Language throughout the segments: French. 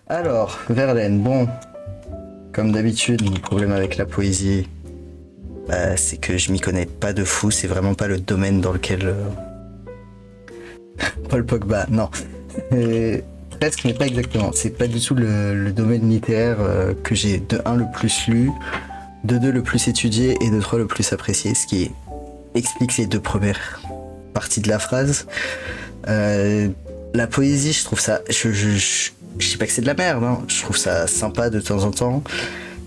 Alors, Verlaine, bon, comme d'habitude, mon problème avec la poésie, c'est que je m'y connais pas de fou, c'est vraiment pas le domaine dans lequel... Paul Pogba, non. Euh, Presque, mais pas exactement. C'est pas du tout le domaine littéraire que j'ai de un le plus lu, de 2 le plus étudié et de 3 le plus apprécié, ce qui explique les deux premières parties de la phrase. Euh, la poésie, je trouve ça... Je dis pas que c'est de la merde, hein. Je trouve ça sympa de temps en temps,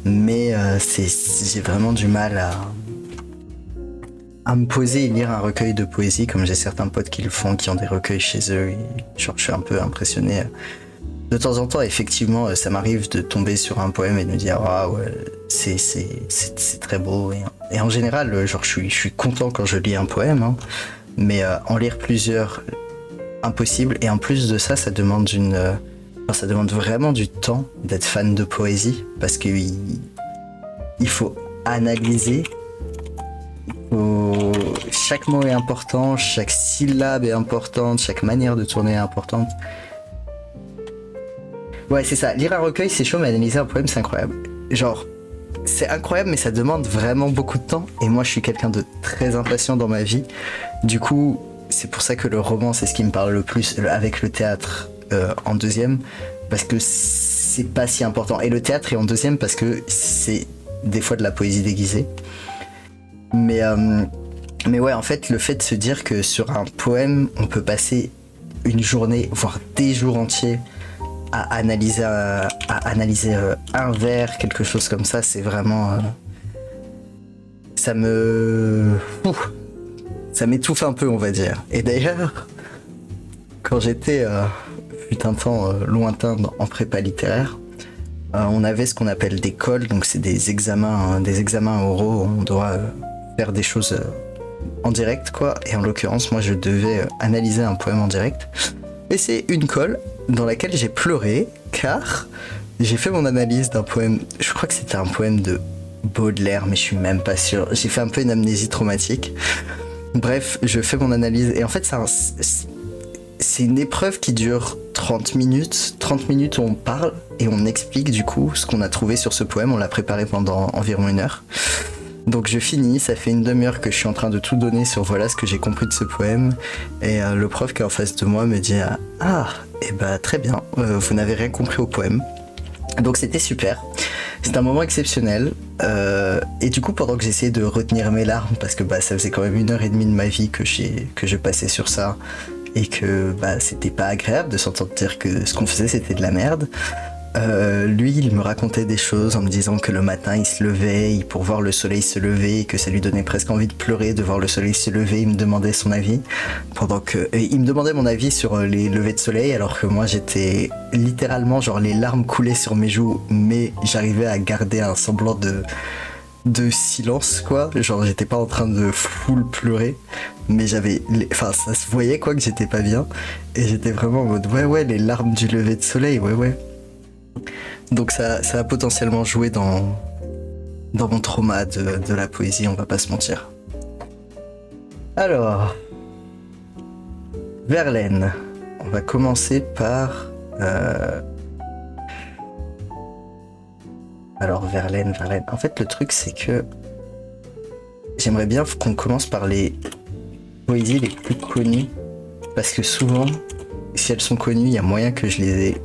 mais j'ai vraiment du mal à me poser et lire un recueil de poésie, comme j'ai certains potes qui le font, qui ont des recueils chez eux, et genre, je suis un peu impressionné. De temps en temps, effectivement, ça m'arrive de tomber sur un poème et de me dire ah ouais, c'est très beau. Et en général, genre, je suis content quand je lis un poème, hein, mais en lire plusieurs, impossible. Et en plus de ça, ça demande ça demande vraiment du temps d'être fan de poésie, parce il faut analyser. Chaque mot est important, chaque syllabe est importante, chaque manière de tourner est importante. Ouais, c'est ça. Lire un recueil, c'est chaud, mais analyser un poème, c'est incroyable. Genre, c'est incroyable, mais ça demande vraiment beaucoup de temps. Et moi, je suis quelqu'un de très impatient dans ma vie. Du coup, c'est pour ça que le roman, c'est ce qui me parle le plus, avec le théâtre en deuxième, parce que c'est pas si important. Et le théâtre est en deuxième parce que c'est des fois de la poésie déguisée. Mais ouais, en fait, le fait de se dire que sur un poème, on peut passer une journée, voire des jours entiers à analyser un vers, quelque chose comme ça, c'est vraiment... ça m'étouffe un peu, on va dire. Et d'ailleurs, quand j'étais, fut un temps lointain en prépa littéraire, on avait ce qu'on appelle des cols, donc c'est des examens oraux, on doit faire des choses en direct, quoi. Et en l'occurrence, moi, je devais analyser un poème en direct. Et c'est une colle dans laquelle j'ai pleuré, car j'ai fait mon analyse d'un poème, je crois que c'était un poème de Baudelaire, mais je suis même pas sûr. J'ai fait un peu une amnésie traumatique. Bref, je fais mon analyse, et en fait, c'est une épreuve qui dure 30 minutes. 30 minutes où on parle et on explique du coup ce qu'on a trouvé sur ce poème. On l'a préparé pendant environ 1 heure. Donc je finis, ça fait une demi-heure que je suis en train de tout donner sur voilà ce que j'ai compris de ce poème. Et le prof qui est en face de moi me dit ah, et bah très bien, vous n'avez rien compris au poème. Donc c'était super. C'était un moment exceptionnel. Et du coup, pendant que j'essayais de retenir mes larmes, parce que bah, ça faisait quand même 1 heure et demie de ma vie que je passais sur ça, et que bah, c'était pas agréable de s'entendre dire que ce qu'on faisait c'était de la merde. Lui, il me racontait des choses en me disant que le matin il se levait pour voir le soleil se lever et que ça lui donnait presque envie de pleurer de voir le soleil se lever. Il me demandait son avis il me demandait mon avis sur les levées de soleil, alors que moi j'étais littéralement genre les larmes coulaient sur mes joues, mais j'arrivais à garder un semblant de silence, quoi. Genre j'étais pas en train de full pleurer, mais enfin ça se voyait quoi que j'étais pas bien, et j'étais vraiment en mode ouais les larmes du lever de soleil, ouais. Donc ça a potentiellement joué dans mon trauma de la poésie, on va pas se mentir. Alors, Verlaine. On va commencer par... Alors Verlaine. En fait, le truc c'est que j'aimerais bien qu'on commence par les poésies les plus connues, parce que souvent, si elles sont connues, il y a moyen que je les ai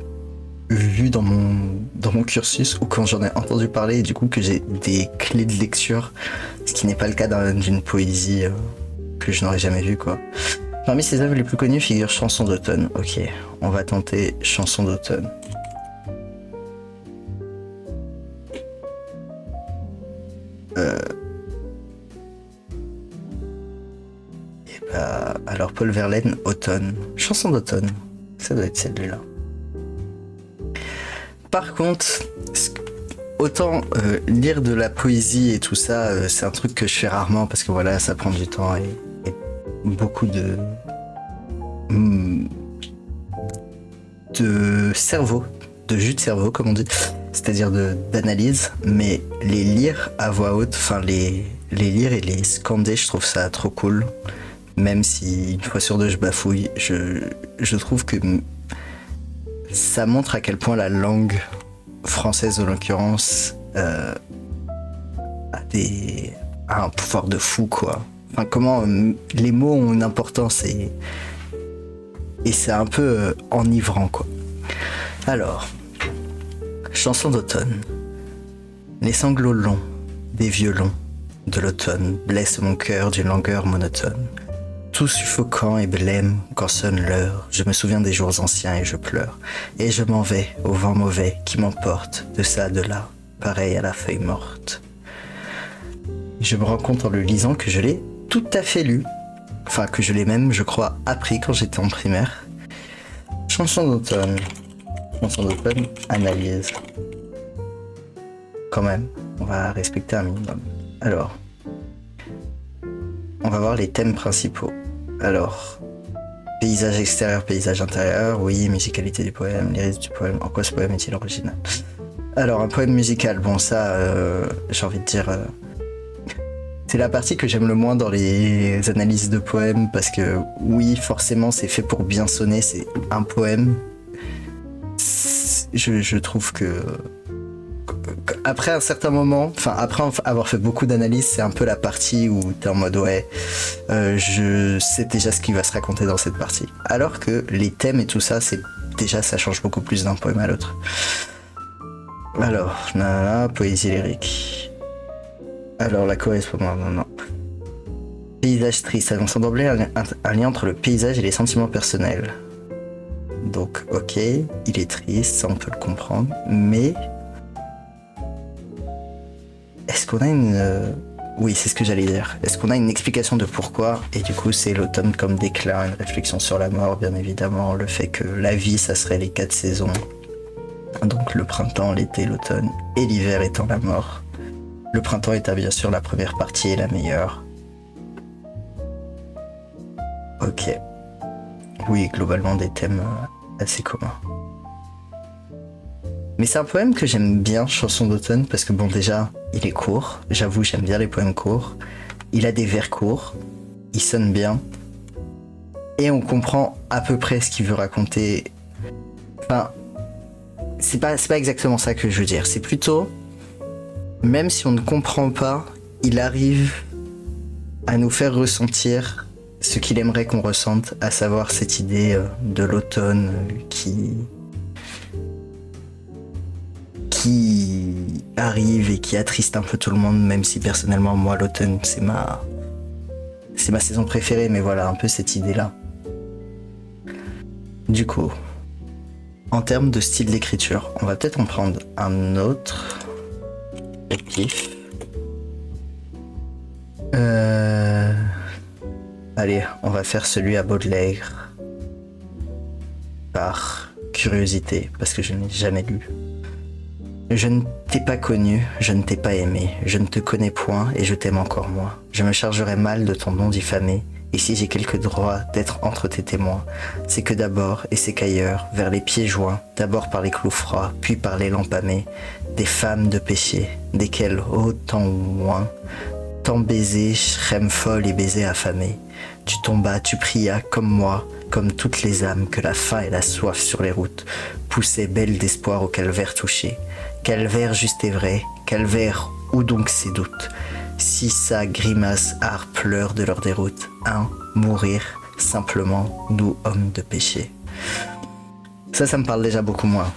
vu dans mon cursus, ou quand j'en ai entendu parler, et du coup que j'ai des clés de lecture, ce qui n'est pas le cas d'une poésie que je n'aurais jamais vue, quoi. Parmi ses œuvres les plus connues figure Chanson d'automne. Ok, on va tenter Chanson d'automne. Et bah, alors Paul Verlaine, Automne. Chanson d'automne, ça doit être celle-là. Par contre, autant lire de la poésie et tout ça, c'est un truc que je fais rarement parce que voilà, ça prend du temps et beaucoup de cerveau, de jus de cerveau comme on dit, c'est-à-dire d'analyse. Mais les lire à voix haute, enfin les lire et les scander, je trouve ça trop cool. Même si une fois sur deux je bafouille, je trouve que ça montre à quel point la langue française, en l'occurrence, a un pouvoir de fou, quoi. Enfin, comment les mots ont une importance et c'est un peu enivrant, quoi. Alors, chanson d'automne. Les sanglots longs des violons de l'automne blessent mon cœur d'une langueur monotone. Tout suffocant et blême quand sonne l'heure, je me souviens des jours anciens et je pleure. Et je m'en vais au vent mauvais qui m'emporte de ça, de là, pareil à la feuille morte. Je me rends compte en le lisant que je l'ai tout à fait lu. Enfin, que je l'ai même, je crois, appris quand j'étais en primaire. Chanson d'automne. Chanson d'automne, analyse. Quand même, on va respecter un minimum. Alors, on va voir les thèmes principaux. Alors, paysage extérieur, paysage intérieur, oui, musicalité du poème, lyrisme du poème, en quoi ce poème est-il original? Alors, un poème musical, bon ça, j'ai envie de dire... c'est la partie que j'aime le moins dans les analyses de poèmes, parce que oui, forcément, c'est fait pour bien sonner, c'est un poème. Je trouve que... Après un certain moment, enfin après avoir fait beaucoup d'analyses, c'est un peu la partie où t'es en mode ouais, je sais déjà ce qui va se raconter dans cette partie. Alors que les thèmes et tout ça, c'est déjà ça change beaucoup plus d'un poème à l'autre. Alors, nanana, poésie lyrique. Alors la correspondance, non. Paysage triste, annonçant d'emblée un lien entre le paysage et les sentiments personnels. Donc ok, il est triste, ça on peut le comprendre, mais... Est-ce qu'on a une... Oui, c'est ce que j'allais dire. Est-ce qu'on a une explication de pourquoi? Et du coup, c'est l'automne comme déclin, une réflexion sur la mort, bien évidemment. Le fait que la vie, ça serait les 4 saisons. Donc le printemps, l'été, l'automne et l'hiver étant la mort. Le printemps étant bien sûr la première partie et la meilleure. Ok. Oui, globalement des thèmes assez communs. Mais c'est un poème que j'aime bien, Chanson d'automne, parce que bon déjà, il est court. J'avoue, j'aime bien les poèmes courts. Il a des vers courts. Il sonne bien. Et on comprend à peu près ce qu'il veut raconter. Enfin, c'est pas exactement ça que je veux dire. C'est plutôt, même si on ne comprend pas, il arrive à nous faire ressentir ce qu'il aimerait qu'on ressente, à savoir cette idée de l'automne qui arrive et qui attriste un peu tout le monde, même si personnellement moi l'automne c'est ma saison préférée, mais voilà un peu cette idée là. Du coup, en termes de style d'écriture, on va peut-être en prendre un autre pif. Allez, on va faire celui à Baudelaire par curiosité, parce que je n'ai jamais lu. Je ne t'ai pas connu, je ne t'ai pas aimé, je ne te connais point et je t'aime encore moins. Je me chargerai mal de ton nom diffamé, et si j'ai quelque droit d'être entre tes témoins, c'est que d'abord, et c'est qu'ailleurs, vers les pieds joints, d'abord par les clous froids, puis par les lampes amées, des femmes de péché, desquelles, autant ou moins, tant baisé, shrem folle et baiser affamé, tu tombas, tu prias comme moi, comme toutes les âmes que la faim et la soif sur les routes poussaient belles d'espoir au calvaire touché. Calvaire juste et vrai, calvaire où donc ces doutes, si sa grimace art pleure de leur déroute, mourir simplement, nous hommes de péché. Ça me parle déjà beaucoup moins.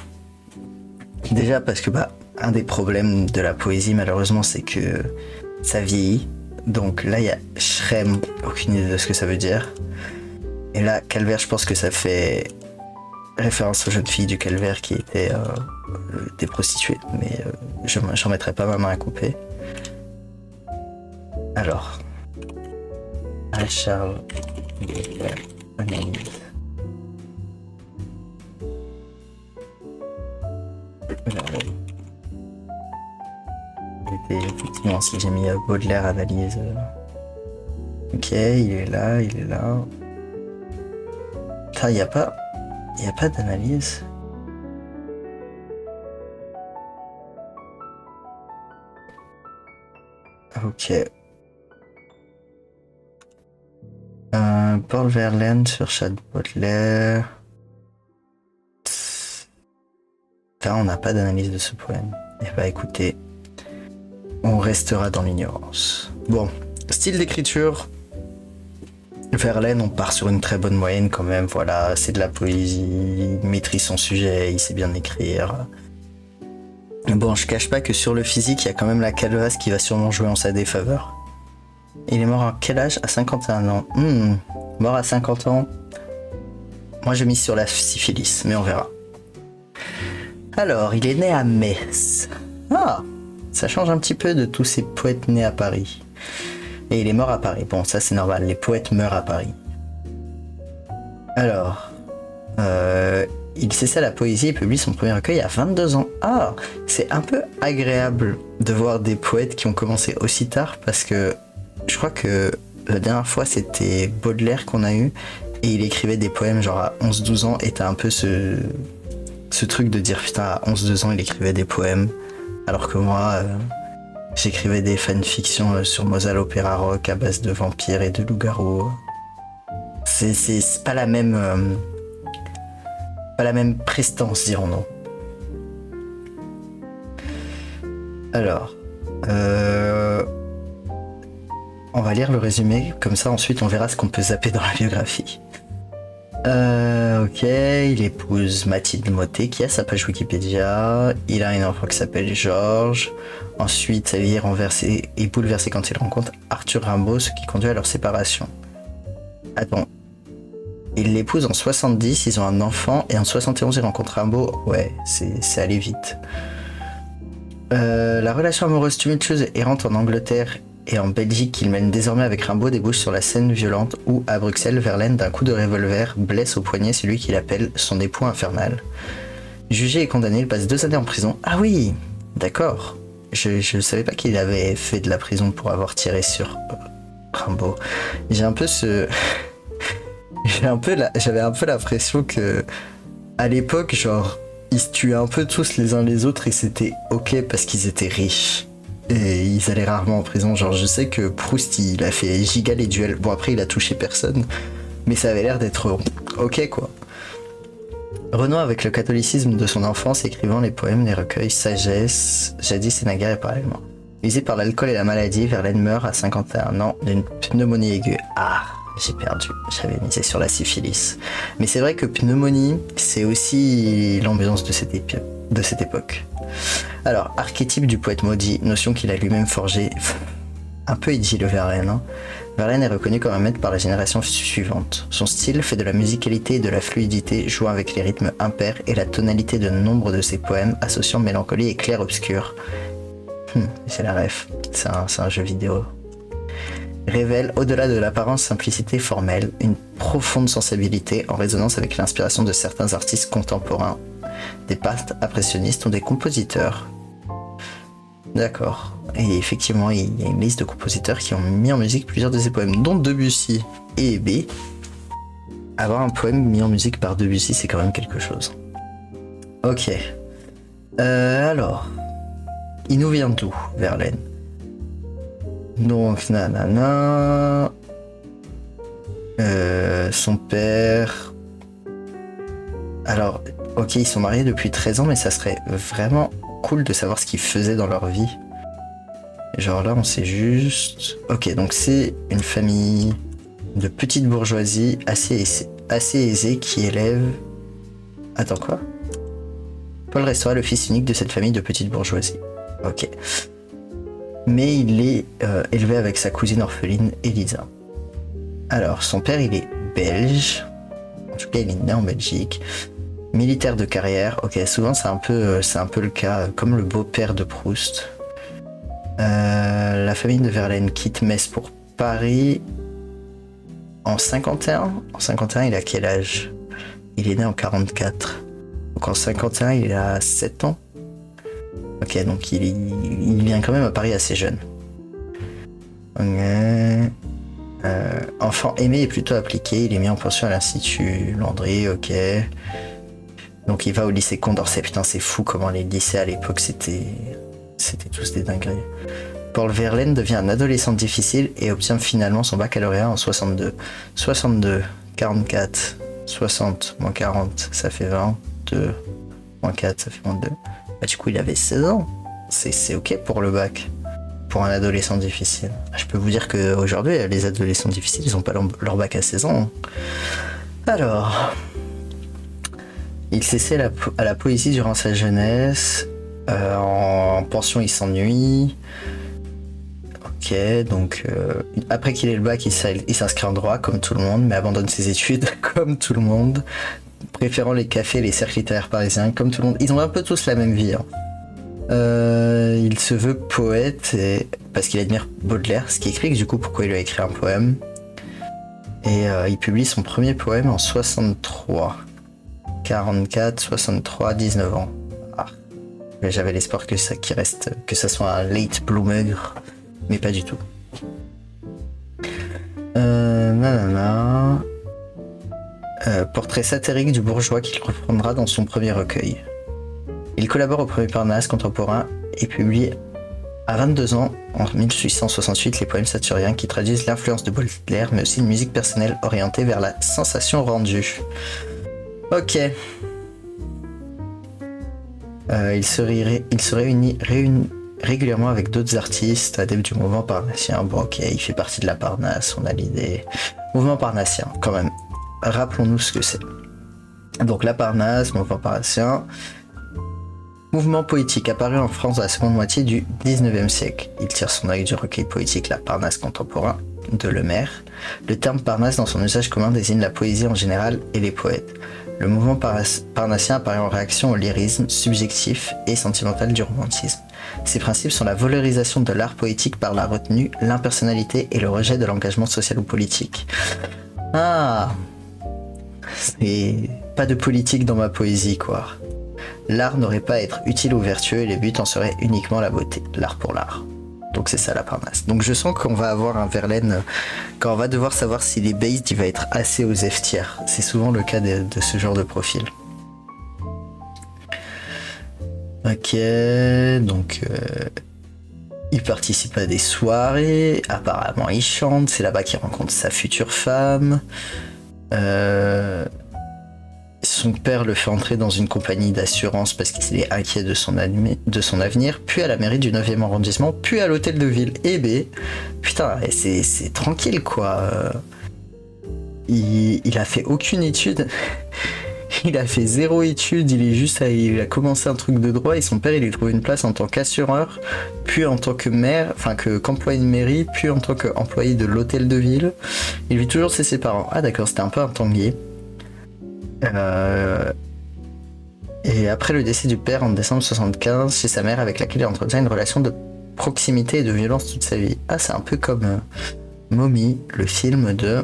Déjà parce que un des problèmes de la poésie malheureusement c'est que ça vieillit. Donc là il y a Shrem, aucune idée de ce que ça veut dire. Et là calvaire je pense que ça fait référence aux jeunes filles du calvaire qui étaient des prostituées, mais j'en mettrai pas ma main à couper. Alors, à Charles Baudelaire, analyse. Effectivement, si j'ai mis Baudelaire analyse. Ok, il est là, il est là. Il n'y a pas d'analyse. Ok. Paul Verlaine sur Charles Baudelaire. Putain, on n'a pas d'analyse de ce poème. Eh bah écoutez, on restera dans l'ignorance. Bon, style d'écriture. Verlaine, on part sur une très bonne moyenne quand même, voilà, c'est de la poésie, il maîtrise son sujet, il sait bien écrire. Bon, je cache pas que sur le physique, il y a quand même la calebasse qui va sûrement jouer en sa défaveur. Il est mort à quel âge? À 51 ans. Mort à 50 ans. Moi je mise sur la syphilis, mais on verra. Alors, il est né à Metz. Ah, ça change un petit peu de tous ces poètes nés à Paris. Et il est mort à Paris. Bon, ça c'est normal, les poètes meurent à Paris. Alors, il cessa la poésie et publie son premier recueil à 22 ans. Ah, c'est un peu agréable de voir des poètes qui ont commencé aussi tard parce que je crois que la dernière fois c'était Baudelaire qu'on a eu et il écrivait des poèmes genre à 11-12 ans et t'as un peu ce truc de dire putain à 11-12 ans il écrivait des poèmes alors que moi j'écrivais des fanfictions sur Mozart Opéra Rock à base de vampires et de loups-garous. C'est pas la même prestance, dirons-nous. Alors, on va lire le résumé, comme ça ensuite on verra ce qu'on peut zapper dans la biographie. Ok, il épouse Mathilde Mottet qui a sa page Wikipédia. Il a un enfant qui s'appelle Georges. Ensuite, sa vie est renversée et bouleversée quand il rencontre Arthur Rimbaud, ce qui conduit à leur séparation. Attends. Il l'épouse en 70, ils ont un enfant, et en 71, il rencontre Rimbaud. Ouais, c'est allé vite. La relation amoureuse tumultueuse et errante en Angleterre et en Belgique qu'il mène désormais avec Rimbaud débouche sur la scène violente où, à Bruxelles, Verlaine, d'un coup de revolver, blesse au poignet celui qu'il appelle son époux infernal. Jugé et condamné, il passe 2 années en prison. Ah oui, d'accord. Je savais pas qu'il avait fait de la prison pour avoir tiré sur Rimbaud. J'ai un peu ce... J'avais un peu l'impression que, à l'époque, genre, ils se tuaient un peu tous les uns les autres et c'était ok parce qu'ils étaient riches. Et ils allaient rarement en prison. Genre, je sais que Proust, il a fait giga les duels. Bon, après, il a touché personne. Mais ça avait l'air d'être ok, quoi. Renouant avec le catholicisme de son enfance, écrivant les poèmes, les recueils, sagesse, jadis et naguère et parallèlement. Usé par l'alcool et la maladie, Verlaine meurt à 51 ans d'une pneumonie aiguë. Ah, j'ai perdu. J'avais misé sur la syphilis. Mais c'est vrai que pneumonie, c'est aussi l'ambiance de cette époque. Alors, archétype du poète maudit, notion qu'il a lui-même forgée. Un peu Edgy le Verlaine, hein. Verlaine est reconnu comme un maître par la génération suivante. Son style fait de la musicalité et de la fluidité, jouant avec les rythmes impairs et la tonalité de nombre de ses poèmes, associant mélancolie et clair-obscur. C'est la ref, c'est un jeu vidéo. Révèle, au-delà de l'apparence simplicité formelle, une profonde sensibilité en résonance avec l'inspiration de certains artistes contemporains, des peintres impressionnistes ou des compositeurs. D'accord. Et effectivement, il y a une liste de compositeurs qui ont mis en musique plusieurs de ses poèmes, dont Debussy et Hébé. Avoir un poème mis en musique par Debussy, c'est quand même quelque chose. Ok. Alors, il nous vient d'où, Verlaine? Donc, nanana... son père... Alors, ok, ils sont mariés depuis 13 ans, mais ça serait vraiment cool de savoir ce qu'ils faisaient dans leur vie. Genre là, on sait juste... Ok, donc c'est une famille de petite bourgeoisie assez aisée qui élève... Attends, quoi? Paul restera le fils unique de cette famille de petite bourgeoisie. Ok. Mais il est élevé avec sa cousine orpheline, Elisa. Alors, son père, il est belge. En tout cas, il est né en Belgique. Militaire de carrière. Ok, souvent, c'est un peu le cas, comme le beau-père de Proust. La famille de Verlaine quitte Metz pour Paris en 51. En 51, il a quel âge? Il est né en 44. Donc en 51, il a 7 ans. Ok, donc il vient quand même à Paris assez jeune. Okay. Enfant aimé et plutôt appliqué, il est mis en pension à l'Institut Landry, ok. Donc il va au lycée Condorcet. Putain, c'est fou comment les lycées à l'époque c'était tous des dingueries. Paul Verlaine devient un adolescent difficile et obtient finalement son baccalauréat en 62. 62, 44, 60, moins 40, ça fait 22. moins 4, ça fait moins 2. Bah, du coup, il avait 16 ans. C'est ok pour le bac. Pour un adolescent difficile. Je peux vous dire qu'aujourd'hui, les adolescents difficiles, ils ont pas leur bac à 16 ans. Alors... Il s'essaie à la poésie durant sa jeunesse. En pension, il s'ennuie. Ok, donc après qu'il ait le bac, il s'inscrit en droit comme tout le monde, mais abandonne ses études comme tout le monde, préférant les cafés et les cercles littéraires parisiens comme tout le monde. Ils ont un peu tous la même vie. Hein. Il se veut poète parce qu'il admire Baudelaire, ce qui explique du coup pourquoi il a écrit un poème. Et il publie son premier poème en 63. 44, 63, 19 ans. Ah. J'avais l'espoir que ça soit un late bloomer, mais pas du tout. Portrait satirique du bourgeois qu'il reprendra dans son premier recueil. Il collabore au premier Parnasse contemporain et publie à 22 ans, en 1868, les poèmes satiriens qui traduisent l'influence de Baudelaire, mais aussi une musique personnelle orientée vers la sensation rendue. Ok. Il se réunit régulièrement avec d'autres artistes, adeptes du mouvement parnassien. Bon, ok, il fait partie de la Parnasse, on a l'idée. Mouvement parnassien, quand même. Rappelons-nous ce que c'est. Donc la Parnasse, mouvement parnassien. Mouvement poétique apparu en France dans la seconde moitié du 19e siècle. Il tire son œil du recueil poétique La Parnasse contemporain de Lemaire. Le terme Parnasse dans son usage commun désigne la poésie en général et les poètes. Le mouvement parnassien apparaît en réaction au lyrisme subjectif et sentimental du romantisme. Ses principes sont la valorisation de l'art poétique par la retenue, l'impersonnalité et le rejet de l'engagement social ou politique. Ah, c'est pas de politique dans ma poésie, quoi. L'art n'aurait pas à être utile ou vertueux et les buts en seraient uniquement la beauté, l'art pour l'art. Donc c'est ça la Parnasse. Donc je sens qu'on va avoir un Verlaine, quand on va devoir savoir s'il est based, il va être assez aux F tiers. C'est souvent le cas de ce genre de profil. Ok, donc il participe à des soirées, apparemment il chante, c'est là-bas qu'il rencontre sa future femme. Son père le fait entrer dans une compagnie d'assurance parce qu'il est inquiet de son avenir, puis à la mairie du 9e arrondissement, puis à l'hôtel de ville. Et putain, c'est tranquille quoi. Il a fait aucune étude. Il a fait 0 études, il a commencé un truc de droit et son père il lui trouve une place en tant qu'assureur, puis en tant que maire, qu'employé de mairie, puis en tant qu'employé de l'hôtel de ville. Il vit toujours chez ses parents. Ah d'accord, c'était un peu un Tanguy. Et après le décès du père en décembre 75, chez sa mère avec laquelle il entretient une relation de proximité et de violence toute sa vie. Ah, c'est un peu comme Mommy, le film de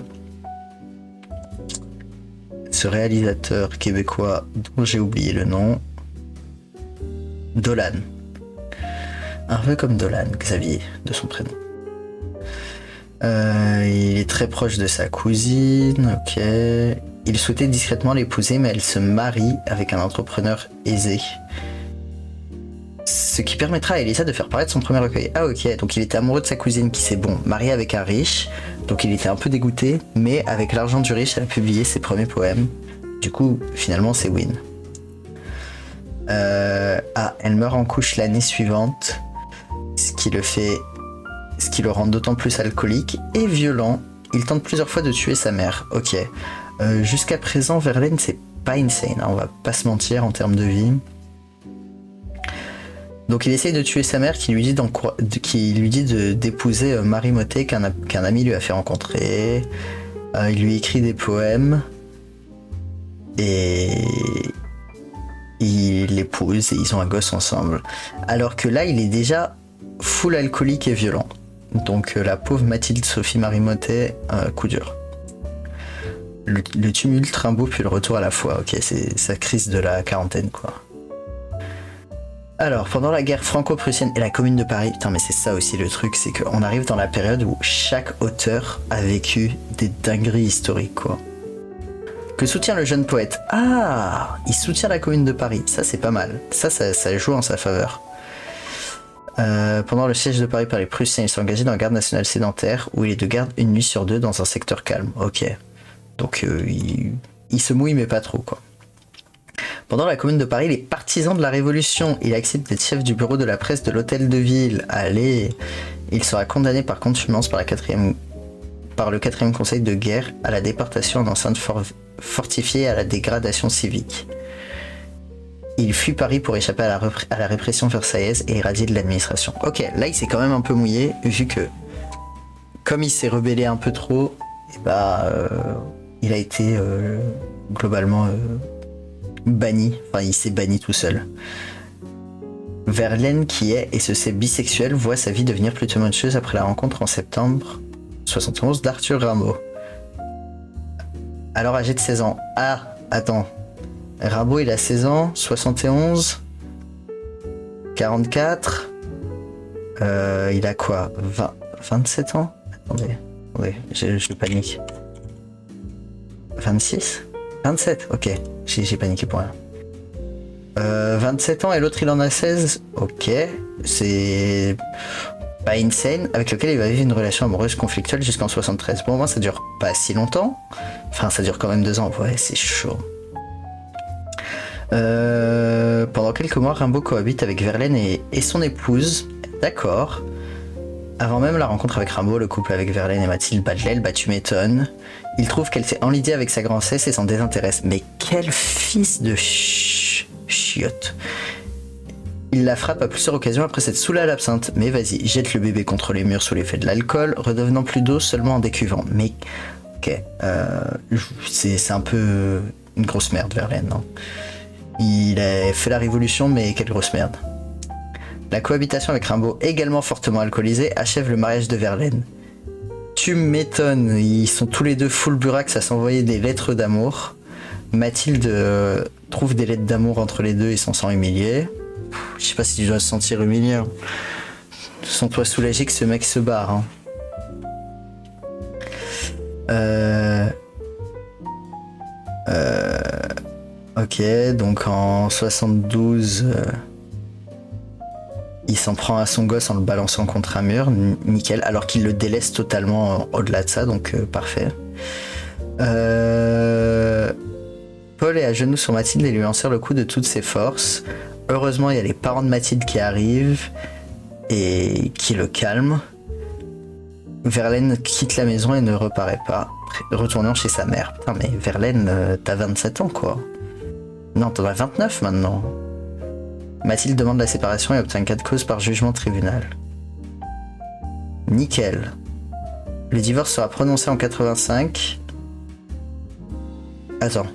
ce réalisateur québécois dont j'ai oublié le nom, Dolan. Un peu comme Dolan, Xavier, de son prénom. Il est très proche de sa cousine, ok. Il souhaitait discrètement l'épouser, mais elle se marie avec un entrepreneur aisé. Ce qui permettra à Elisa de faire paraître son premier recueil. Ah ok, donc il était amoureux de sa cousine qui s'est marié avec un riche, donc il était un peu dégoûté, mais avec l'argent du riche, elle a publié ses premiers poèmes. Du coup, finalement, c'est win. Elle meurt en couche l'année suivante, ce qui le rend d'autant plus alcoolique et violent. Il tente plusieurs fois de tuer sa mère. Ok. Jusqu'à présent, Verlaine, c'est pas insane, hein, on va pas se mentir en termes de vie. Donc il essaye de tuer sa mère qui lui dit d'épouser Marie Mottet qu'un ami lui a fait rencontrer. Il lui écrit des poèmes et il l'épouse et ils ont un gosse ensemble. Alors que là, il est déjà full alcoolique et violent. Donc la pauvre Mathilde Sophie Marie Mottet, coup dur. Le tumulte, Rimbaud, puis le retour à la foi. Ok, c'est sa crise de la quarantaine, quoi. Alors, pendant la guerre franco-prussienne et la Commune de Paris, putain, mais c'est ça aussi le truc, c'est qu'on arrive dans la période où chaque auteur a vécu des dingueries historiques, quoi. Que soutient le jeune poète? Ah, il soutient la Commune de Paris. Ça, c'est pas mal. Ça joue en sa faveur. Pendant le siège de Paris par les Prussiens, il s'est engagé dans la garde nationale sédentaire, où il est de garde une nuit sur 2 dans un secteur calme. Ok. Donc il se mouille mais pas trop quoi. Pendant la Commune de Paris, il est partisan de la Révolution. Il accepte d'être chef du bureau de la presse de l'Hôtel de Ville. Allez. Il sera condamné par contumace par le 4e Conseil de guerre à la déportation en enceinte fortifiée et à la dégradation civique. Il fuit Paris pour échapper à la répression versaillaise et éradier de l'administration. Ok, là il s'est quand même un peu mouillé, vu que comme il s'est rebellé un peu trop, il a été globalement banni. Enfin, il s'est banni tout seul. Verlaine, qui est et se sait bisexuel, voit sa vie devenir plus tumultueuse après la rencontre en septembre 71 d'Arthur Rimbaud. Alors âgé de 16 ans. Ah, attends. Rimbaud, il a 16 ans, 71, 44, il a quoi, 27 ans? Attendez, je panique. 26? 27, ok, j'ai paniqué pour rien. 27 ans et l'autre il en a 16, ok, c'est pas insane, avec lequel il va vivre une relation amoureuse conflictuelle jusqu'en 73. Bon, au moins ça dure pas si longtemps, enfin ça dure quand même 2 ans, ouais, c'est chaud. Pendant quelques mois, Rimbaud cohabite avec Verlaine et son épouse. D'accord. Avant même la rencontre avec Rimbaud, le couple avec Verlaine et Mathilde bat de l'aile, bah tu m'étonnes. Il trouve qu'elle s'est enlidée avec sa grossesse et s'en désintéresse. Mais quel fils de chiotte. Il la frappe à plusieurs occasions après s'être saoulé à l'absinthe. Mais vas-y, jette le bébé contre les murs sous l'effet de l'alcool, redevenant plus d'eau seulement en décuvant. Mais ok, c'est un peu une grosse merde, Verlaine, non? Il a fait la révolution, mais quelle grosse merde. La cohabitation avec Rimbaud, également fortement alcoolisé, achève le mariage de Verlaine. Tu m'étonnes, ils sont tous les deux full burax à s'envoyer des lettres d'amour. Mathilde trouve des lettres d'amour entre les deux et s'en sent humilié. Je sais pas si tu dois se sentir humilié. Sens-toi soulagé que ce mec se barre. Hein. Ok, donc en 72, il s'en prend à son gosse en le balançant contre un mur, nickel, alors qu'il le délaisse totalement au-delà de ça, donc parfait. Paul est à genoux sur Mathilde et lui en serre le cou de toutes ses forces. Heureusement, il y a les parents de Mathilde qui arrivent et qui le calment. Verlaine quitte la maison et ne reparaît pas, retournant chez sa mère. Putain, mais Verlaine, t'as 27 ans, quoi. Non, t'en as 29 maintenant. Mathilde demande la séparation et obtient 4 causes par jugement tribunal. Nickel. Le divorce sera prononcé en 85. Attends.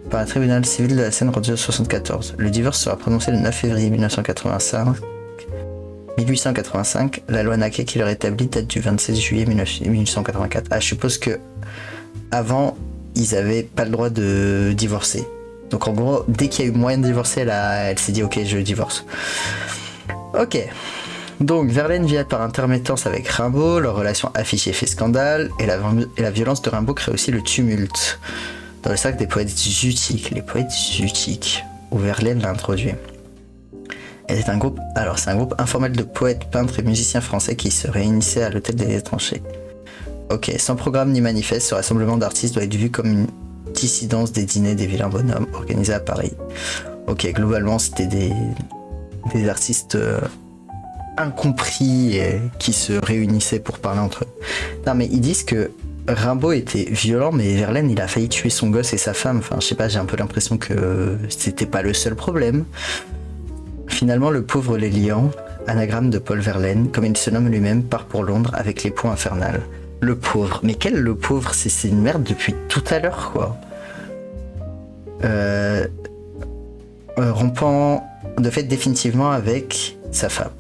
Par un tribunal civil de la Seine-Rodie 74. Le divorce sera prononcé le 9 février 1885. La loi Naquet qui le rétablit date du 26 juillet 1884. Ah, je suppose que avant, ils avaient pas le droit de divorcer. Donc en gros, dès qu'il y a eu moyen de divorcer, elle s'est dit ok, je divorce. Ok. Donc Verlaine vit par intermittence avec Rimbaud, leur relation affichée fait scandale, et la violence de Rimbaud crée aussi le tumulte. Dans le cercle des poètes zutiques, les poètes zutiques, où Verlaine l'a introduit. C'est un groupe informel de poètes, peintres et musiciens français qui se réunissaient à l'hôtel des étrangers. Ok, sans programme ni manifeste, ce rassemblement d'artistes doit être vu comme une dissidence des dîners des vilains bonhommes organisés à Paris. Ok, globalement c'était des artistes incompris qui se réunissaient pour parler entre eux. Non mais ils disent que Rimbaud était violent, mais Verlaine il a failli tuer son gosse et sa femme. Enfin je sais pas, j'ai un peu l'impression que c'était pas le seul problème. Finalement le pauvre Lélian, anagramme de Paul Verlaine, comme il se nomme lui-même, part pour Londres avec l'époux infernal. Le pauvre, mais quel le pauvre, c'est une merde depuis tout à l'heure quoi. Rompant de fait définitivement avec sa femme.